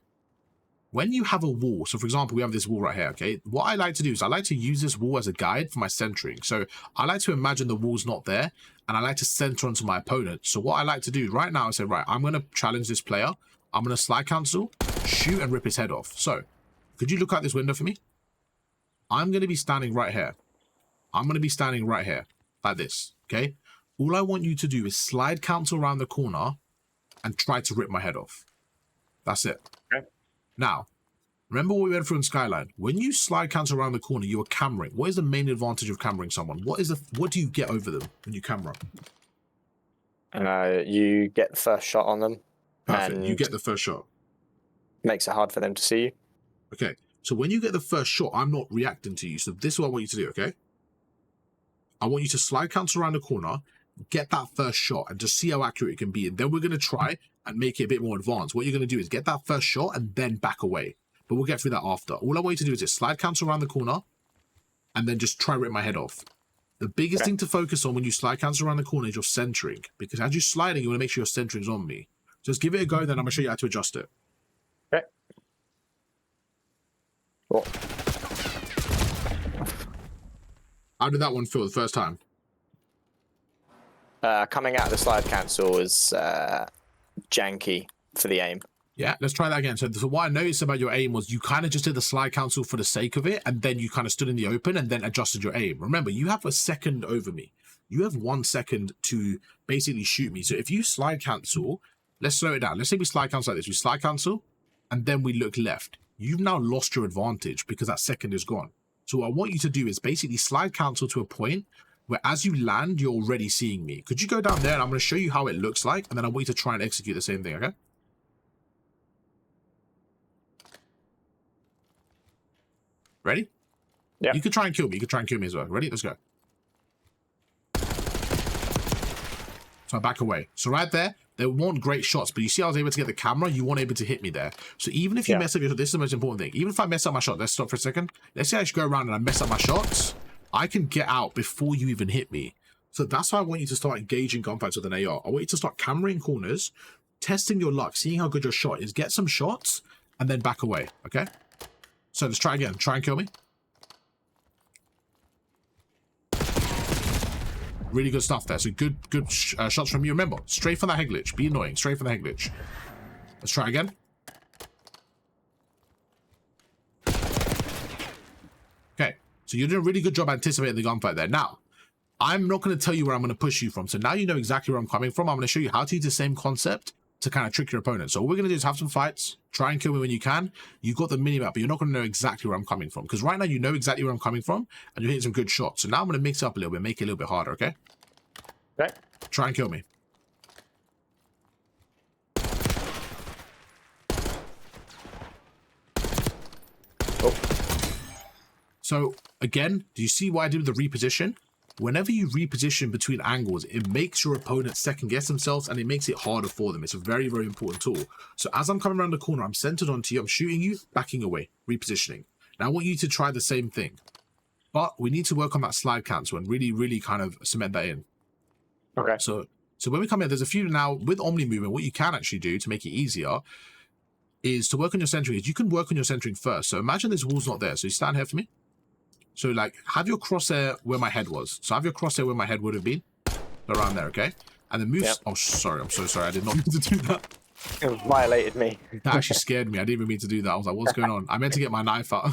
When you have a wall, so for example, we have this wall right here, okay? What I like to do is I like to use this wall as a guide for my centering. So I like to imagine the wall's not there, and I like to center onto my opponent. So what I like to do right now is say, right, I'm going to challenge this player. I'm going to slide cancel, shoot, and rip his head off. So could you look out this window for me? I'm going to be standing right here. I'm going to be standing right here, like this, okay? All I want you to do is slide cancel around the corner and try to rip my head off. That's it. Okay. Now, remember what we went through in Skyline. When you slide cancel around the corner, you are cammering. What is the main advantage of cammering someone? What do you get over them when you camera? You get the first shot on them. Perfect. And you get the first shot. Makes it hard for them to see you. Okay. So when you get the first shot, I'm not reacting to you. So this is what I want you to do, okay? I want you to slide cancel around the corner, get that first shot, and just see how accurate it can be. And then we're going to try and make it a bit more advanced. What you're going to do is get that first shot and then back away. But we'll get through that after. All I want you to do is just slide cancel around the corner and then just try rip my head off. The biggest thing to focus on when you slide cancel around the corner is your centering. Because as you're sliding, you want to make sure your centering's on me. Just give it a go, then I'm going to show you how to adjust it. Okay. Cool. How did that one feel the first time? Coming out of the slide cancel is janky for the aim. Yeah, let's try that again. So what I noticed about your aim was you kind of just did the slide cancel for the sake of it, and then you kind of stood in the open and then adjusted your aim. Remember, you have a second over me. You have 1 second to basically shoot me. So if you slide cancel, let's slow it down. Let's say we slide cancel like this. We slide cancel, and then we look left. You've now lost your advantage because that second is gone. So what I want you to do is basically slide cancel to a point where as you land, you're already seeing me. Could you go down there and I'm going to show you how it looks like, and then I want you to try and execute the same thing, okay? Ready? Yeah. You could try and kill me. You could try and kill me as well. Ready? Let's go. So I back away. So right there, they weren't great shots, but you see I was able to get the camera, you weren't able to hit me there. So even if you mess up your shot, this is the most important thing. Even if I mess up my shot, let's stop for a second. Let's say I should go around and I mess up my shots, I can get out before you even hit me. So that's why I want you to start engaging gunfights with an AR. I want you to start cameraing corners, testing your luck, seeing how good your shot is, get some shots, and then back away, okay? So let's try again. Try and kill me. Really good stuff there. So good shots from you. Remember, straight for that head glitch. Be annoying. Straight for the head glitch. Let's try again. Okay. So you're doing a really good job anticipating the gunfight there. Now, I'm not going to tell you where I'm going to push you from. So now you know exactly where I'm coming from. I'm going to show you how to use the same concept to kind of trick your opponent. So all we're going to do is have some fights, try and kill me when you can. You've got the mini-map, but you're not going to know exactly where I'm coming from. Because right now you know exactly where I'm coming from, and you're hitting some good shots. So now I'm going to mix it up a little bit, make it a little bit harder, okay? Okay. Try and kill me. Oh. So again, do you see what I did with the reposition? Whenever you reposition between angles, it makes your opponent second guess themselves and it makes it harder for them. It's a very, very important tool. So as I'm coming around the corner, I'm centered onto you, I'm shooting you, backing away, repositioning. Now I want you to try the same thing, but we need to work on that slide cancel and really, really kind of cement that in. Okay. So when we come in, there's a few now with Omni movement, what you can actually do to make it easier is to work on your centering. You can work on your centering first. So imagine this wall's not there. So you stand here for me. So like have your crosshair where my head was. So have your crosshair where my head would have been. Around there, okay? And then move. Yep. Oh, sorry. I'm so sorry. I did not mean to do that. It violated me. That actually scared me. I didn't even mean to do that. I was like, what's going on? I meant to get my knife out.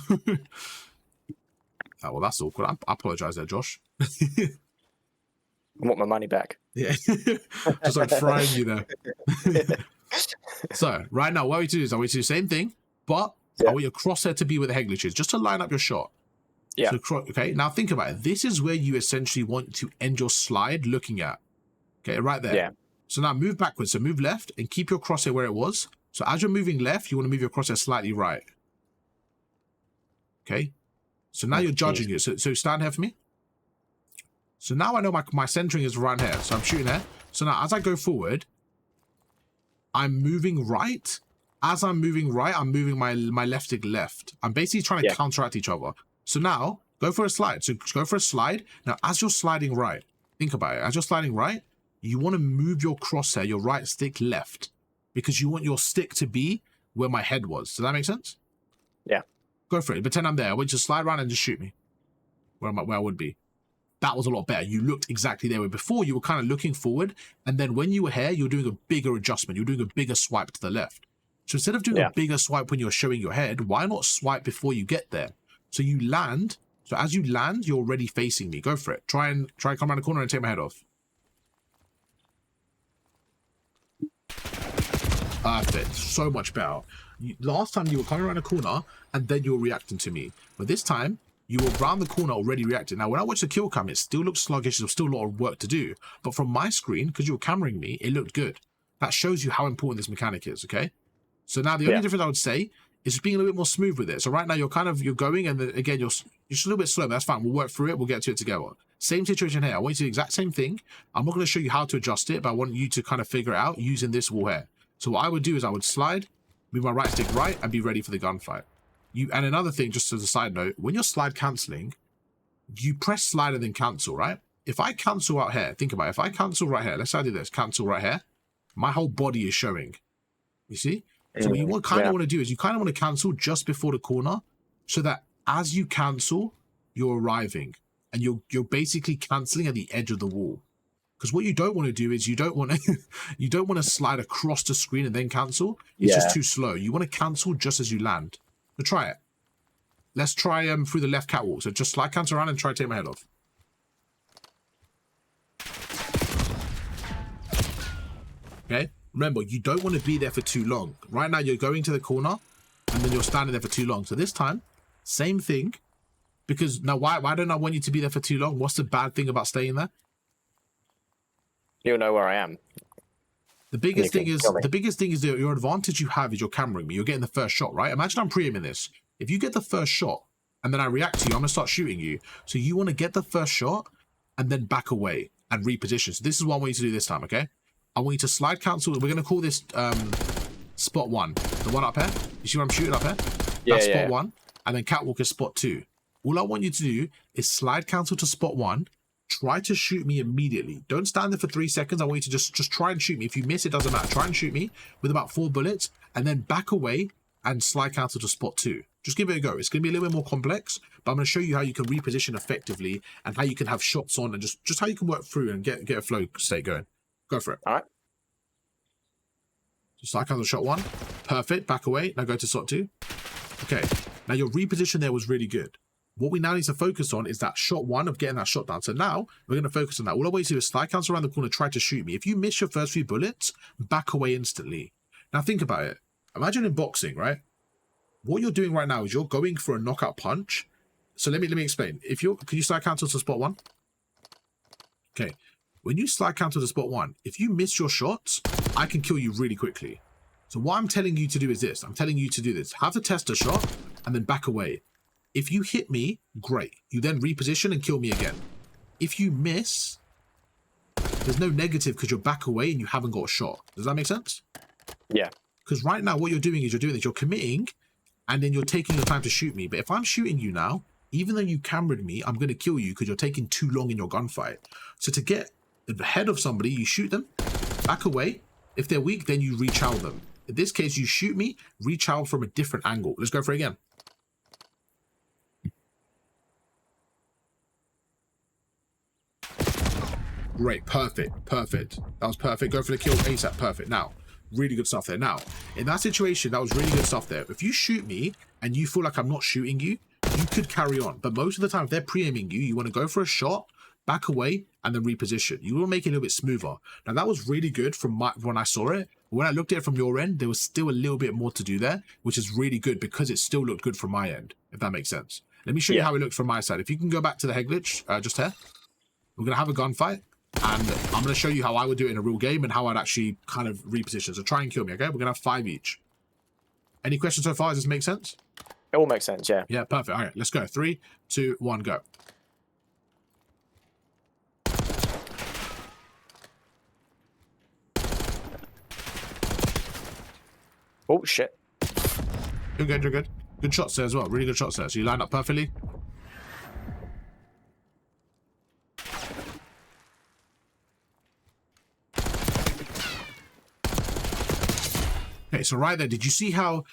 Oh, well, that's awkward. I apologize there, Josh. I want my money back. Yeah. Just like frying you there. So right now, what I want you to do is I want you to do the same thing, but I want your crosshair to be where the head glitch is, just to line up your shot. Yeah. So, okay, now think about it. This is where you essentially want to end your slide looking at. Okay, right there. Yeah. So now move backwards. So move left and keep your crosshair where it was. So as you're moving left, you want to move your crosshair slightly right. Okay. So now you're judging it. So stand here for me. So now I know my centering is around here. So I'm shooting there. So now as I go forward, I'm moving right. As I'm moving right, I'm moving my left stick left. I'm basically trying to counteract each other. So now go for a slide. So go for a slide. Now, as you're sliding right, think about it. As you're sliding right, you want to move your crosshair, your right stick left, because you want your stick to be where my head was. Does that make sense? Yeah. Go for it. Pretend I'm there. I want you to slide around and just shoot me where I would be. That was a lot better. You looked exactly there. Where before, you were kind of looking forward. And then when you were here, you're doing a bigger adjustment. You're doing a bigger swipe to the left. So instead of doing a bigger swipe when you're showing your head, why not swipe before you get there? So you land. So as you land, you're already facing me. Go for it. Try and come around the corner and take my head off. Perfect. So much better. Last time you were coming around the corner and then you were reacting to me. But this time, you were around the corner already reacting. Now, when I watched the kill cam, it still looks sluggish. There's still a lot of work to do. But from my screen, because you were cameraing me, it looked good. That shows you how important this mechanic is, okay? So now the only difference I would say is just being a little bit more smooth with it. So right now you're going, and then again you're just a little bit slow. But that's fine. We'll work through it. We'll get to it together. Same situation here. I want you to do the exact same thing. I'm not going to show you how to adjust it, but I want you to kind of figure it out using this wall here. So what I would do is I would slide, move my right stick right, and be ready for the gunfight. And another thing, just as a side note, when you're slide canceling, you press slide and then cancel, right? If I cancel out here, think about it. If I cancel right here, let's say I do this, cancel right here, my whole body is showing. You see? So what you kind of want to do is you kind of want to cancel just before the corner, so that as you cancel, you're arriving and you're basically canceling at the edge of the wall. Because what you don't want to do is you don't want to slide across the screen and then cancel. It's just too slow. You want to cancel just as you land. So try it. Let's try through the left catwalk. So just slide cancel around and try to take my head off. Okay. Remember, you don't want to be there for too long. Right now, you're going to the corner, and then you're standing there for too long. So this time, same thing. Because now, why don't I want you to be there for too long? What's the bad thing about staying there? You'll know where I am. The biggest thing is that your advantage you have is you're cameraing me. You're getting the first shot, right? Imagine I'm pre-aiming this. If you get the first shot, and then I react to you, I'm going to start shooting you. So you want to get the first shot, and then back away and reposition. So this is what I want you to do this time, okay? I want you to slide cancel. We're going to call this spot 1. The one up here. You see where I'm shooting up here? That's spot 1. And then catwalk is spot 2. All I want you to do is slide cancel to spot 1. Try to shoot me immediately. Don't stand there for 3 seconds. I want you to just try and shoot me. If you miss, it doesn't matter. Try and shoot me with about 4 bullets. And then back away and slide cancel to spot 2. Just give it a go. It's going to be a little bit more complex. But I'm going to show you how you can reposition effectively. And how you can have shots on. And just how you can work through and get a flow state going. Go for it. All right. So slide cancel shot 1. Perfect. Back away. Now go to shot 2. Okay. Now your reposition there was really good. What we now need to focus on is that shot one of getting that shot down. So now we're going to focus on that. All I want you to do is slide counter around the corner, try to shoot me. If you miss your first few bullets, back away instantly. Now think about it. Imagine in boxing, right? What you're doing right now is you're going for a knockout punch. So let me explain. Can you slide counter to spot one? Okay. When you slide counter to spot one, if you miss your shots, I can kill you really quickly. So what I'm telling you to do is this. I'm telling you to do this. Have the tester shot and then back away. If you hit me, great. You then reposition and kill me again. If you miss, there's no negative because you're back away and you haven't got a shot. Does that make sense? Yeah. Because right now what you're doing is you're committing and then you're taking your time to shoot me. But if I'm shooting you now, even though you cameraed me, I'm going to kill you because you're taking too long in your gunfight. So to get ahead of somebody, you shoot them, back away. If they're weak, then you rechow them. In this case, you shoot me, rechow from a different angle. Let's go for it again. Great, perfect. That was perfect. Go for the kill ASAP, perfect. Now, really good stuff there. Now, in that situation, that was really good stuff there. If you shoot me and you feel like I'm not shooting you, you could carry on. But most of the time, if they're pre-aiming you, you want to go for a shot, back away, and then reposition. You will make it a little bit smoother. Now, that was really good from when I saw it. When I looked at it from your end, there was still a little bit more to do there, which is really good because it still looked good from my end, if that makes sense. Let me show you how it looks from my side. If you can go back to the head glitch, just here. We're going to have a gunfight. And I'm going to show you how I would do it in a real game and how I'd actually kind of reposition. So try and kill me, okay? We're going to have 5 each. Any questions so far? Does this make sense? It all makes sense, yeah. Yeah, perfect. All right, let's go. 3, 2, 1, go. Oh, shit. You're good, you're good. Good shots there as well. Really good shots there. So you lined up perfectly. Okay, so right there, did you see how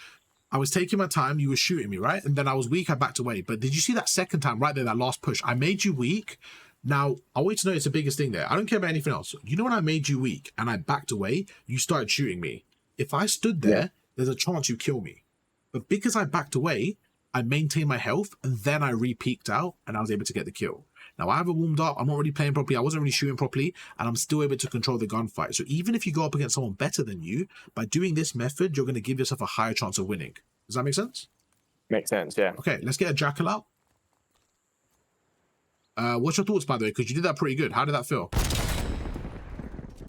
I was taking my time? You were shooting me, right? And then I was weak, I backed away. But did you see that second time right there, that last push? I made you weak. Now, I want you to know it's the biggest thing there. I don't care about anything else. You know when I made you weak and I backed away, you started shooting me. If I stood there, there's a chance you kill me. But because I backed away, I maintained my health and then I re-peeked out and I was able to get the kill. Now, I haven't warmed up. I'm not really playing properly. I wasn't really shooting properly, and I'm still able to control the gunfight. So even if you go up against someone better than you, by doing this method, you're going to give yourself a higher chance of winning. Does that make sense? Makes sense, yeah. Okay, let's get a jackal out. What's your thoughts, by the way? Because you did that pretty good. How did that feel?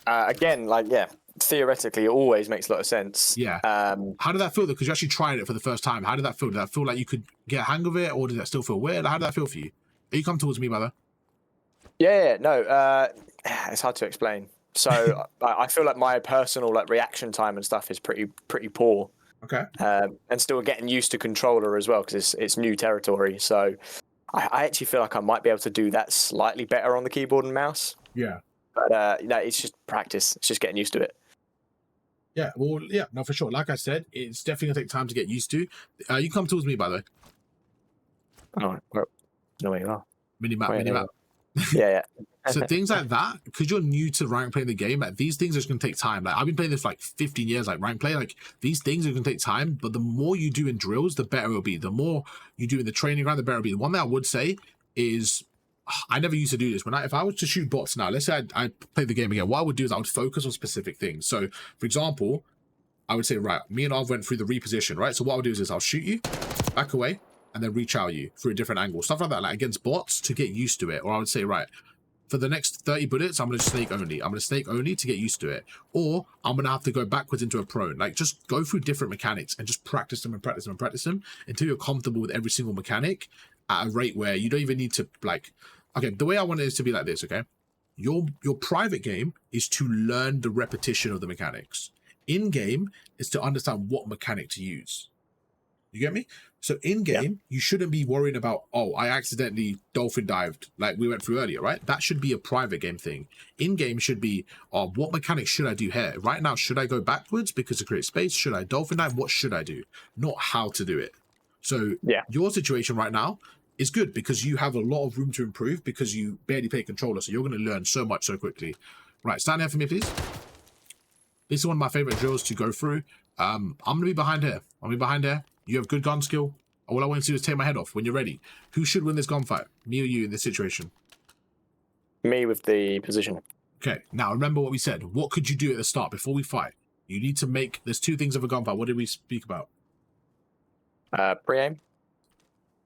Again, like, yeah, theoretically, it always makes a lot of sense. Yeah. How did that feel, though? Because you actually tried it for the first time. How did that feel? Did that feel like you could get a hang of it, or did that still feel weird? How did that feel for you? You come towards me, brother. Yeah, no, it's hard to explain. So I feel like my personal reaction time and stuff is pretty poor. Okay. And still getting used to controller as well because it's new territory. So I actually feel like I might be able to do that slightly better on the keyboard and mouse. Yeah. But it's just practice. It's just getting used to it. Yeah, well, yeah, no, for sure. Like I said, it's definitely gonna take time to get used to. You come towards me, by the way. Oh, no way you are. Minimap. Yeah. So things like that, because you're new to rank playing the game, like these things are just gonna take time. Like I've been playing this for like 15 years, like rank play. Like these things are gonna take time, but the more you do in drills, the better it'll be. The more you do in the training ground, the better it'll be. The one thing I would say is, I never used to do this. If I was to shoot bots now, let's say I play the game again, what I would do is I would focus on specific things. So, for example, I would say, right, me and Arv went through the reposition, right? So what I would do is I'll shoot you, back away, and then reach out you through a different angle. Stuff like that, like against bots to get used to it. Or I would say, right, for the next 30 bullets, I'm going to snake only. I'm going to snake only to get used to it. Or I'm going to have to go backwards into a prone. Like, just go through different mechanics and just practice them and practice them and practice them until you're comfortable with every single mechanic at a rate where you don't even need to, like... Okay, the way I want it is to be like this, okay? Your private game is to learn the repetition of the mechanics. In-game is to understand what mechanic to use. You get me? So in-game, you shouldn't be worried about, oh, I accidentally dolphin dived, like we went through earlier, right? That should be a private game thing. In-game should be, oh, what mechanic should I do here? Right now, should I go backwards because to create space? Should I dolphin dive? What should I do? Not how to do it. So your situation right now is good because you have a lot of room to improve because you barely play controller. So you're going to learn so much so quickly. Right, stand here for me, please. This is one of my favorite drills to go through. I'm going to be behind here. I'll be behind here. You have good gun skill. All I want you to do is take my head off when you're ready. Who should win this gunfight? Me or you in this situation? Me with the position. Okay, now remember what we said. What could you do at the start before we fight? You need to make... There's two things of a gunfight. What did we speak about? Pre-aim.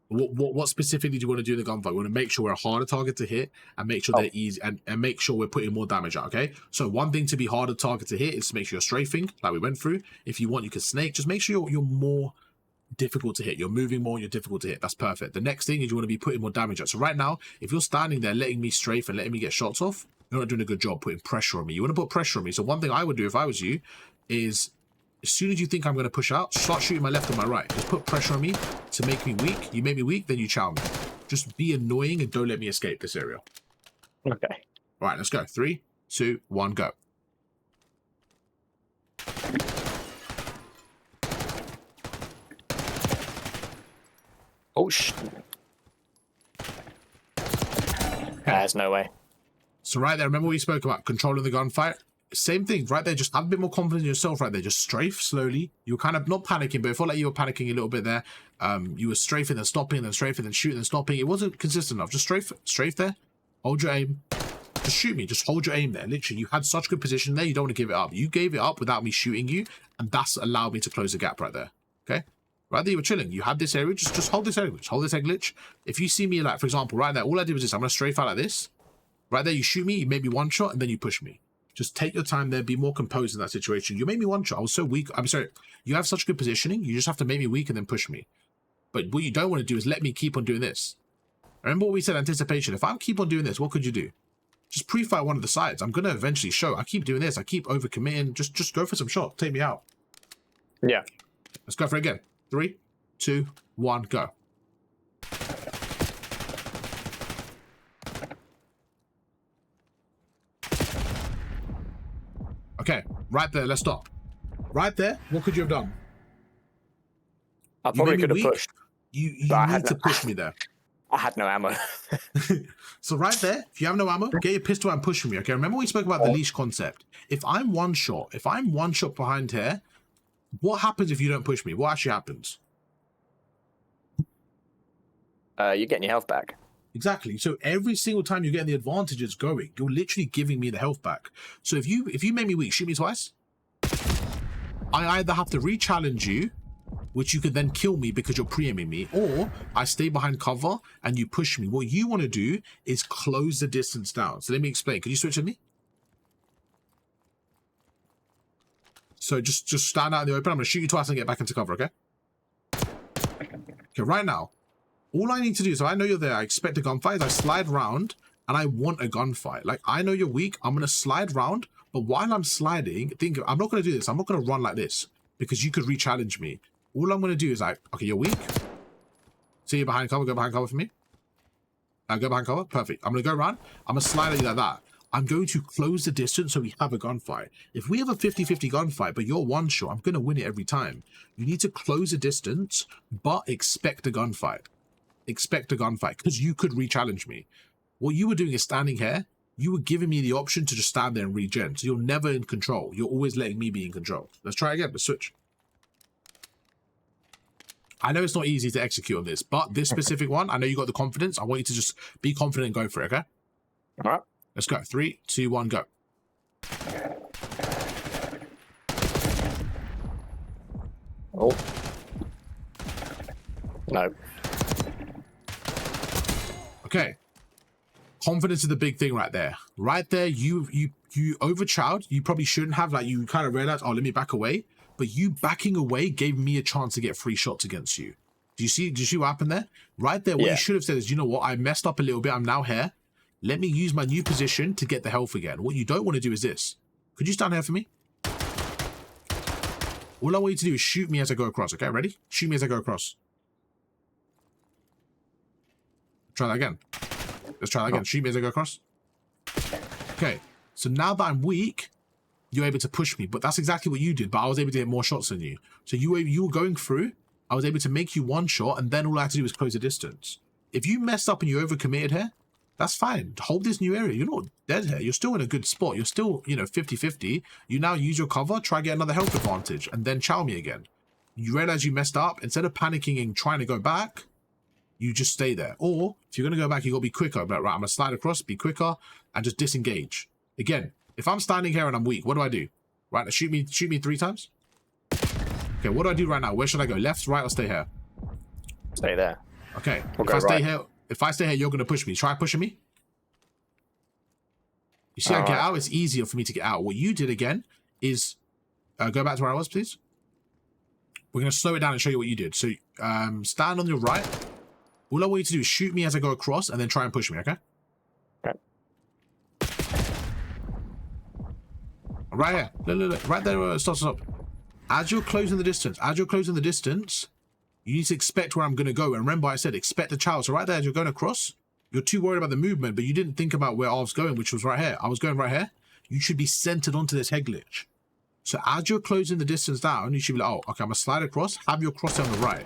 What specifically do you want to do in the gunfight? We want to make sure we're a harder target to hit and make sure they're easy and make sure we're putting more damage out, okay? So one thing to be harder target to hit is to make sure you're strafing, like we went through. If you want, you can snake. Just make sure you're more difficult to hit. You're moving more, you're difficult to hit. That's perfect. The next thing is you want to be putting more damage out. So right now, if you're standing there letting me strafe and letting me get shots off, you're not doing a good job putting pressure on me. You want to put pressure on me. So one thing I would do if I was you is as soon as you think I'm going to push out, start shooting my left and my right. Just put pressure on me to make me weak. You make me weak, then you chow me. Just be annoying and don't let me escape this area. Okay. All right, let's go. 3, 2, 1, go. Oh, there's no way. So right there, remember what we spoke about? Controlling the gunfight? Same thing, right there. Just have a bit more confidence in yourself right there. Just strafe slowly. You were kind of not panicking, but it felt like you were panicking a little bit there. You were strafing, then stopping, then strafing, then shooting, then stopping. It wasn't consistent enough. Just strafe there. Hold your aim. Just shoot me. Just hold your aim there. Literally, you had such good position there. You don't want to give it up. You gave it up without me shooting you, and that's allowed me to close the gap right there. Okay? Right there, you were chilling. You had this area. Just hold this area. Just hold this egg glitch. If you see me, like, for example, right there, all I did was this. I'm going to strafe out like this. Right there, you shoot me. You made me one shot, and then you push me. Just take your time there. Be more composed in that situation. You made me one shot. I was so weak. I'm sorry. You have such good positioning. You just have to make me weak and then push me. But what you don't want to do is let me keep on doing this. Remember what we said, anticipation. If I keep on doing this, what could you do? Just pre-fire one of the sides. I'm going to eventually show. I keep doing this. I keep overcommitting. Just go for some shot. Take me out. Yeah. Let's go for it again. 3, 2, 1, go. Okay, right there, let's stop. Right there, what could you have done? I probably could have pushed. You need to push me there. I had no ammo. So right there, if you have no ammo, get your pistol and push me, okay? Remember we spoke about the leash concept. If I'm one shot behind here, what happens if you don't push me? What actually happens? You're getting your health back. Exactly. So every single time you're getting the advantages going, you're literally giving me the health back. So if you make me weak, shoot me twice. I either have to re-challenge you, which you could then kill me because you're pre-aiming me, or I stay behind cover and you push me. What you want to do is close the distance down. So let me explain. Could you switch with me? So just stand out in the open. I'm going to shoot you twice and get back into cover, okay? Okay, right now. All I need to do, so I know you're there, I expect a gunfight, I slide round, and I want a gunfight. Like, I know you're weak, I'm going to slide round, but while I'm sliding, think, I'm not going to do this, I'm not going to run like this, because you could re-challenge me. All I'm going to do is like, okay, you're weak. See you behind cover, go behind cover for me. Go behind cover, perfect. I'm going to go around, I'm going to slide at you like that. I'm going to close the distance so we have a gunfight. If we have a 50-50 gunfight, but you're one shot, I'm going to win it every time. You need to close the distance, but expect a gunfight. Expect a gunfight because you could re-challenge me. What you were doing is standing here. You were giving me the option to just stand there and regen. So you're never in control. You're always letting me be in control. Let's try again. Let's switch. I know it's not easy to execute on this, but this specific one, I know you got the confidence. I want you to just be confident and go for it, okay? All right. Let's go. 3, 2, 1, go. Oh. No. Okay. Confidence is the big thing right there. Right there, you overchowed. You probably shouldn't have. Like, you kind of realized, oh, let me back away. But you backing away gave me a chance to get 3 shots against you. Do you see what happened there? Right there, what you should have said is, you know what? I messed up a little bit. I'm now here. Let me use my new position to get the health again. What you don't want to do is this. Could you stand here for me? All I want you to do is shoot me as I go across. Okay, ready? Shoot me as I go across. Try that again. Let's try that again. Shoot me as I go across. Okay, so now that I'm weak, you're able to push me. But that's exactly what you did, but I was able to hit more shots than you. So you were going through, I was able to make you one shot, and then all I had to do was close the distance. If you messed up and you overcommitted here, that's fine. Hold this new area. You're not dead here. You're still in a good spot. You're still, 50-50. You now use your cover, try get another health advantage, and then chow me again. you realize you messed up, instead of panicking and trying to go back, you just stay there. Or if you're going to go back, you got to be quicker. But right, I'm going to slide across, be quicker, and just disengage. Again, if I'm standing here and I'm weak, what do? Right, shoot me 3 times. Okay, what do I do right now? Where should I go? Left, right, or stay here? Stay there. Okay, We'll if I stay here, you're going to push me. Try pushing me. You see, I get out, it's easier for me to get out. What you did again is, go back to where I was, please. We're going to slow it down and show you what you did. So, stand on your right. All I want you to do is shoot me as I go across and then try and push me, okay? Okay. Right here. Look. Right there, stop. As you're closing the distance, you need to expect where I'm going to go. And remember, I said expect the child. So right there, as you're going across, you're too worried about the movement, but you didn't think about where I was going, which was right here. I was going right here. You should be centered onto this head glitch. So as you're closing the distance down, you should be like, oh, okay, I'm going to slide across, have your crosshair on the right.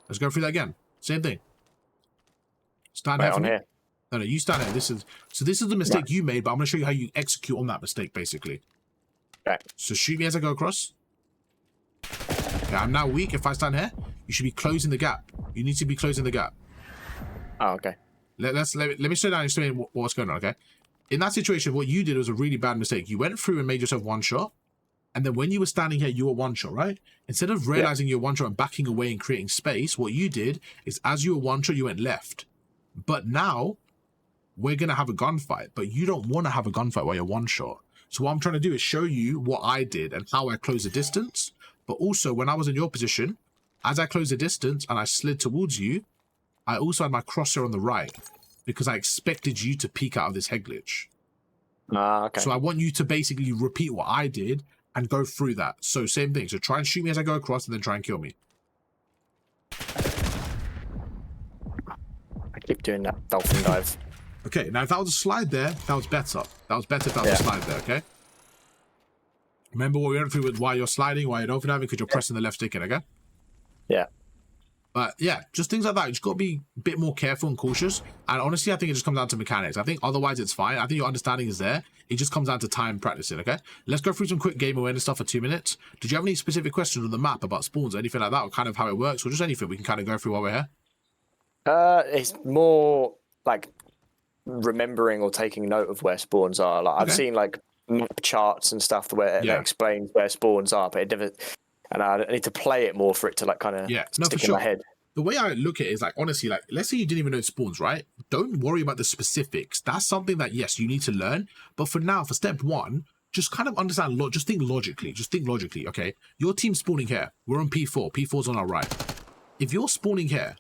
Let's go through that again. Same thing. Stand here for me. No, you stand here. This is the mistake you made, but I'm going to show you how you execute on that mistake, basically. Right. So shoot me as I go across. Okay, I'm now weak. If I stand here, you should be closing the gap. You need to be closing the gap. Oh, okay. Let me slow down and explain what's going on, okay? In that situation, what you did was a really bad mistake. You went through and made yourself one shot, and then when you were standing here, you were one shot, right? Instead of realizing you're one shot and backing away and creating space, what you did is as you were one shot, you went left. But now, we're going to have a gunfight, but you don't want to have a gunfight while you're one shot. So what I'm trying to do is show you what I did and how I closed the distance, but also when I was in your position, as I closed the distance and I slid towards you, I also had my crosshair on the right because I expected you to peek out of this head glitch. Okay. So I want you to basically repeat what I did and go through that. So same thing. So try and shoot me as I go across and then try and kill me. I keep doing that dolphin dive. Okay, now if that was a slide there, that was better. That was better if that was a slide there, okay? Remember what we went through with why you're sliding, why you're dolphin diving, because you're pressing the left stick in, okay? Yeah. But yeah, just things like that. You just got to be a bit more careful and cautious. And honestly, I think it just comes down to mechanics. I think otherwise it's fine. I think your understanding is there. It just comes down to time practicing, okay? Let's go through some quick game awareness stuff for 2 minutes. Did you have any specific questions on the map about spawns or anything like that, or kind of how it works, or just anything we can kind of go through while we're here? It's more like remembering or taking note of where spawns are. Like I've seen like map charts and stuff where it explains where spawns are, but it never. And I need to play it more for it to like kind of stick in my head. The way I look at it is like, honestly, like let's say you didn't even know it spawns, right? Don't worry about the specifics. That's something that yes, you need to learn. But for now, for step 1, just kind of understand. Just think logically. Just think logically. Okay, your team's spawning here. We're on P4. P4's on our right. If you're spawning here,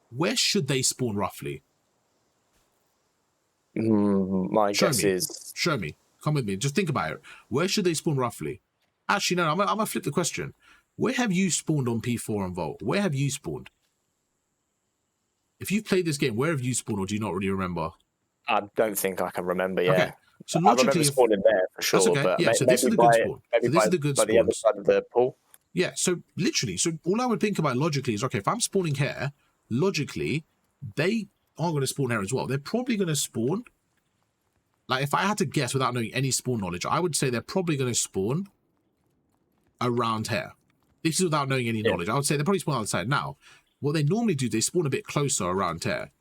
where should they spawn roughly? My guess is... Show me. Come with me. Just think about it. Where should they spawn roughly? Actually, no, I'm going to flip the question. Where have you spawned on P4 and Vault? Where have you spawned? If you've played this game, where have you spawned, or do you not really remember? I don't think I can remember, yeah. Okay. So logically, I remember spawning there for sure. That's okay. But yeah, so this is the good spawn. So this is the good spawn. The other side of the pool. Yeah, so literally, so all I would think about logically is, okay, if I'm spawning here, logically, they are going to spawn here as well. They're probably going to spawn, like if I had to guess without knowing any spawn knowledge, I would say they're probably going to spawn around here. This is without knowing any knowledge. I would say they're probably spawn outside. Now, what they normally do, they spawn a bit closer around here.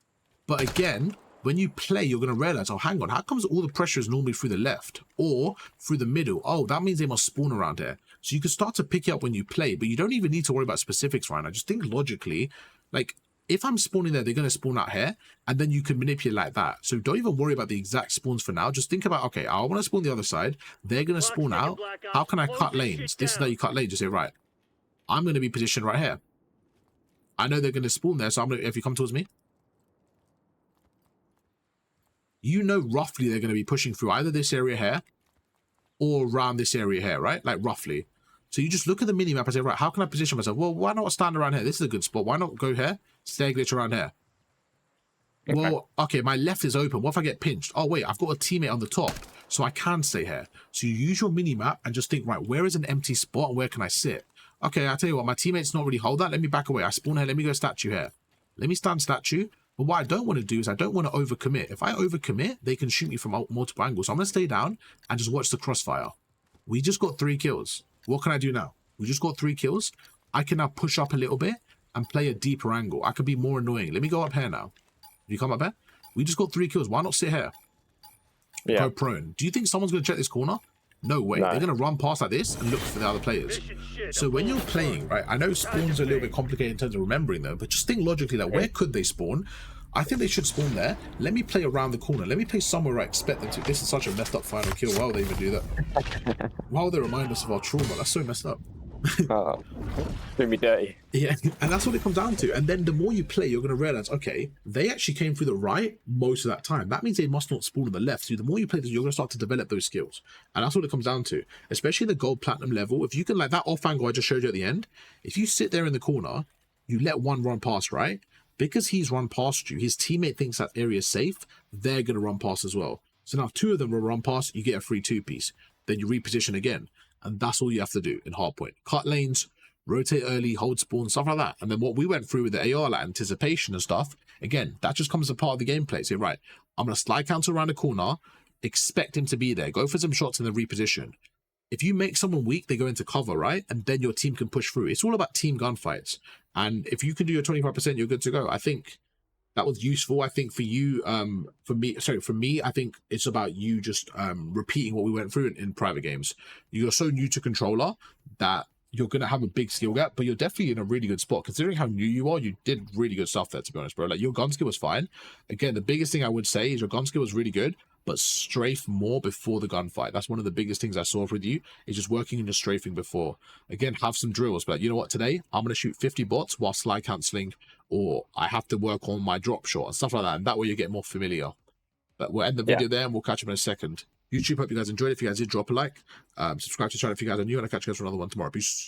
But again, when you play, you're going to realize, oh, hang on, how comes all the pressure is normally through the left or through the middle? Oh, that means they must spawn around here. So you can start to pick it up when you play, but you don't even need to worry about specifics right now. Just think logically, like if I'm spawning there, they're going to spawn out here, and then you can manipulate like that. So don't even worry about the exact spawns for now. Just think about, okay, I want to spawn the other side. They're going to spawn out. How can I cut lanes? This is how you cut lanes. Just say, right, I'm going to be positioned right here. I know they're going to spawn there, so I'm going to, if you come towards me, you know roughly they're going to be pushing through either this area here or around this area here, right? Like roughly. So you just look at the mini-map and say, right, how can I position myself? Well, why not stand around here? This is a good spot. Why not go here? Stay glitch around here. Okay. Well, okay, my left is open. What if I get pinched? Oh, wait, I've got a teammate on the top, so I can stay here. So you use your mini-map and just think, right, where is an empty spot and where can I sit? Okay, I'll tell you what, my teammates not really hold that. Let me back away. I spawn here. Let me go statue here. Let me stand statue. But what I don't want to do is I don't want to overcommit. If I overcommit, they can shoot me from multiple angles. So I'm going to stay down and just watch the crossfire. We just got 3 kills. What can I do now? We just got 3 kills. I can now push up a little bit and play a deeper angle. I could be more annoying. Let me go up here now. You come up here? We just got 3 kills. Why not sit here? Yeah. Go prone. Do you think someone's going to check this corner? No way. No. They're going to run past like this and look for the other players. So when you're playing, right, I know spawns are a little bit complicated in terms of remembering them, but just think logically, like, where could they spawn? I think they should spawn there. Let me play around the corner. Let me play somewhere I expect them to. This is such a messed up final kill. Why would they even do that? Why would they remind us of our trauma? That's so messed up. Do me dirty. Yeah, and that's what it comes down to. And then the more you play, you're going to realize, okay, they actually came through the right most of that time. That means they must not spawn on the left. So the more you play this, you're going to start to develop those skills. And that's what it comes down to, especially the gold platinum level. If you can, like that off angle I just showed you at the end, if you sit there in the corner, you let one run past, right? Because he's run past you, his teammate thinks that area is safe, they're going to run past as well. So now if 2 of them will run past, you get a free 2-piece. Then you reposition again. And that's all you have to do in Hardpoint. Cut lanes, rotate early, hold spawn, stuff like that. And then what we went through with the AR, like anticipation and stuff, again, that just comes as a part of the gameplay. So, right, I'm going to slide counter around the corner, expect him to be there, go for some shots and then reposition. If you make someone weak, they go into cover, right? And then your team can push through. It's all about team gunfights. And if you can do your 25%, you're good to go. I think that was useful. I think for you, for me, I think it's about you just repeating what we went through in private games. You're so new to controller that you're going to have a big skill gap, but you're definitely in a really good spot. Considering how new you are, you did really good stuff there, to be honest, bro. Like, your gun skill was fine. Again, the biggest thing I would say is your gun skill was really good, but strafe more before the gunfight. That's one of the biggest things I saw with you, is just working in your strafing before. Again, have some drills, but you know what, today, I'm going to shoot 50 bots while slide cancelling, or I have to work on my drop shot and stuff like that, and that way you get more familiar. But we'll end the video there, and we'll catch up in a second. YouTube, hope you guys enjoyed. If you guys did, drop a like. Subscribe to the channel if you guys are new, and I'll catch you guys for another one tomorrow. Peace.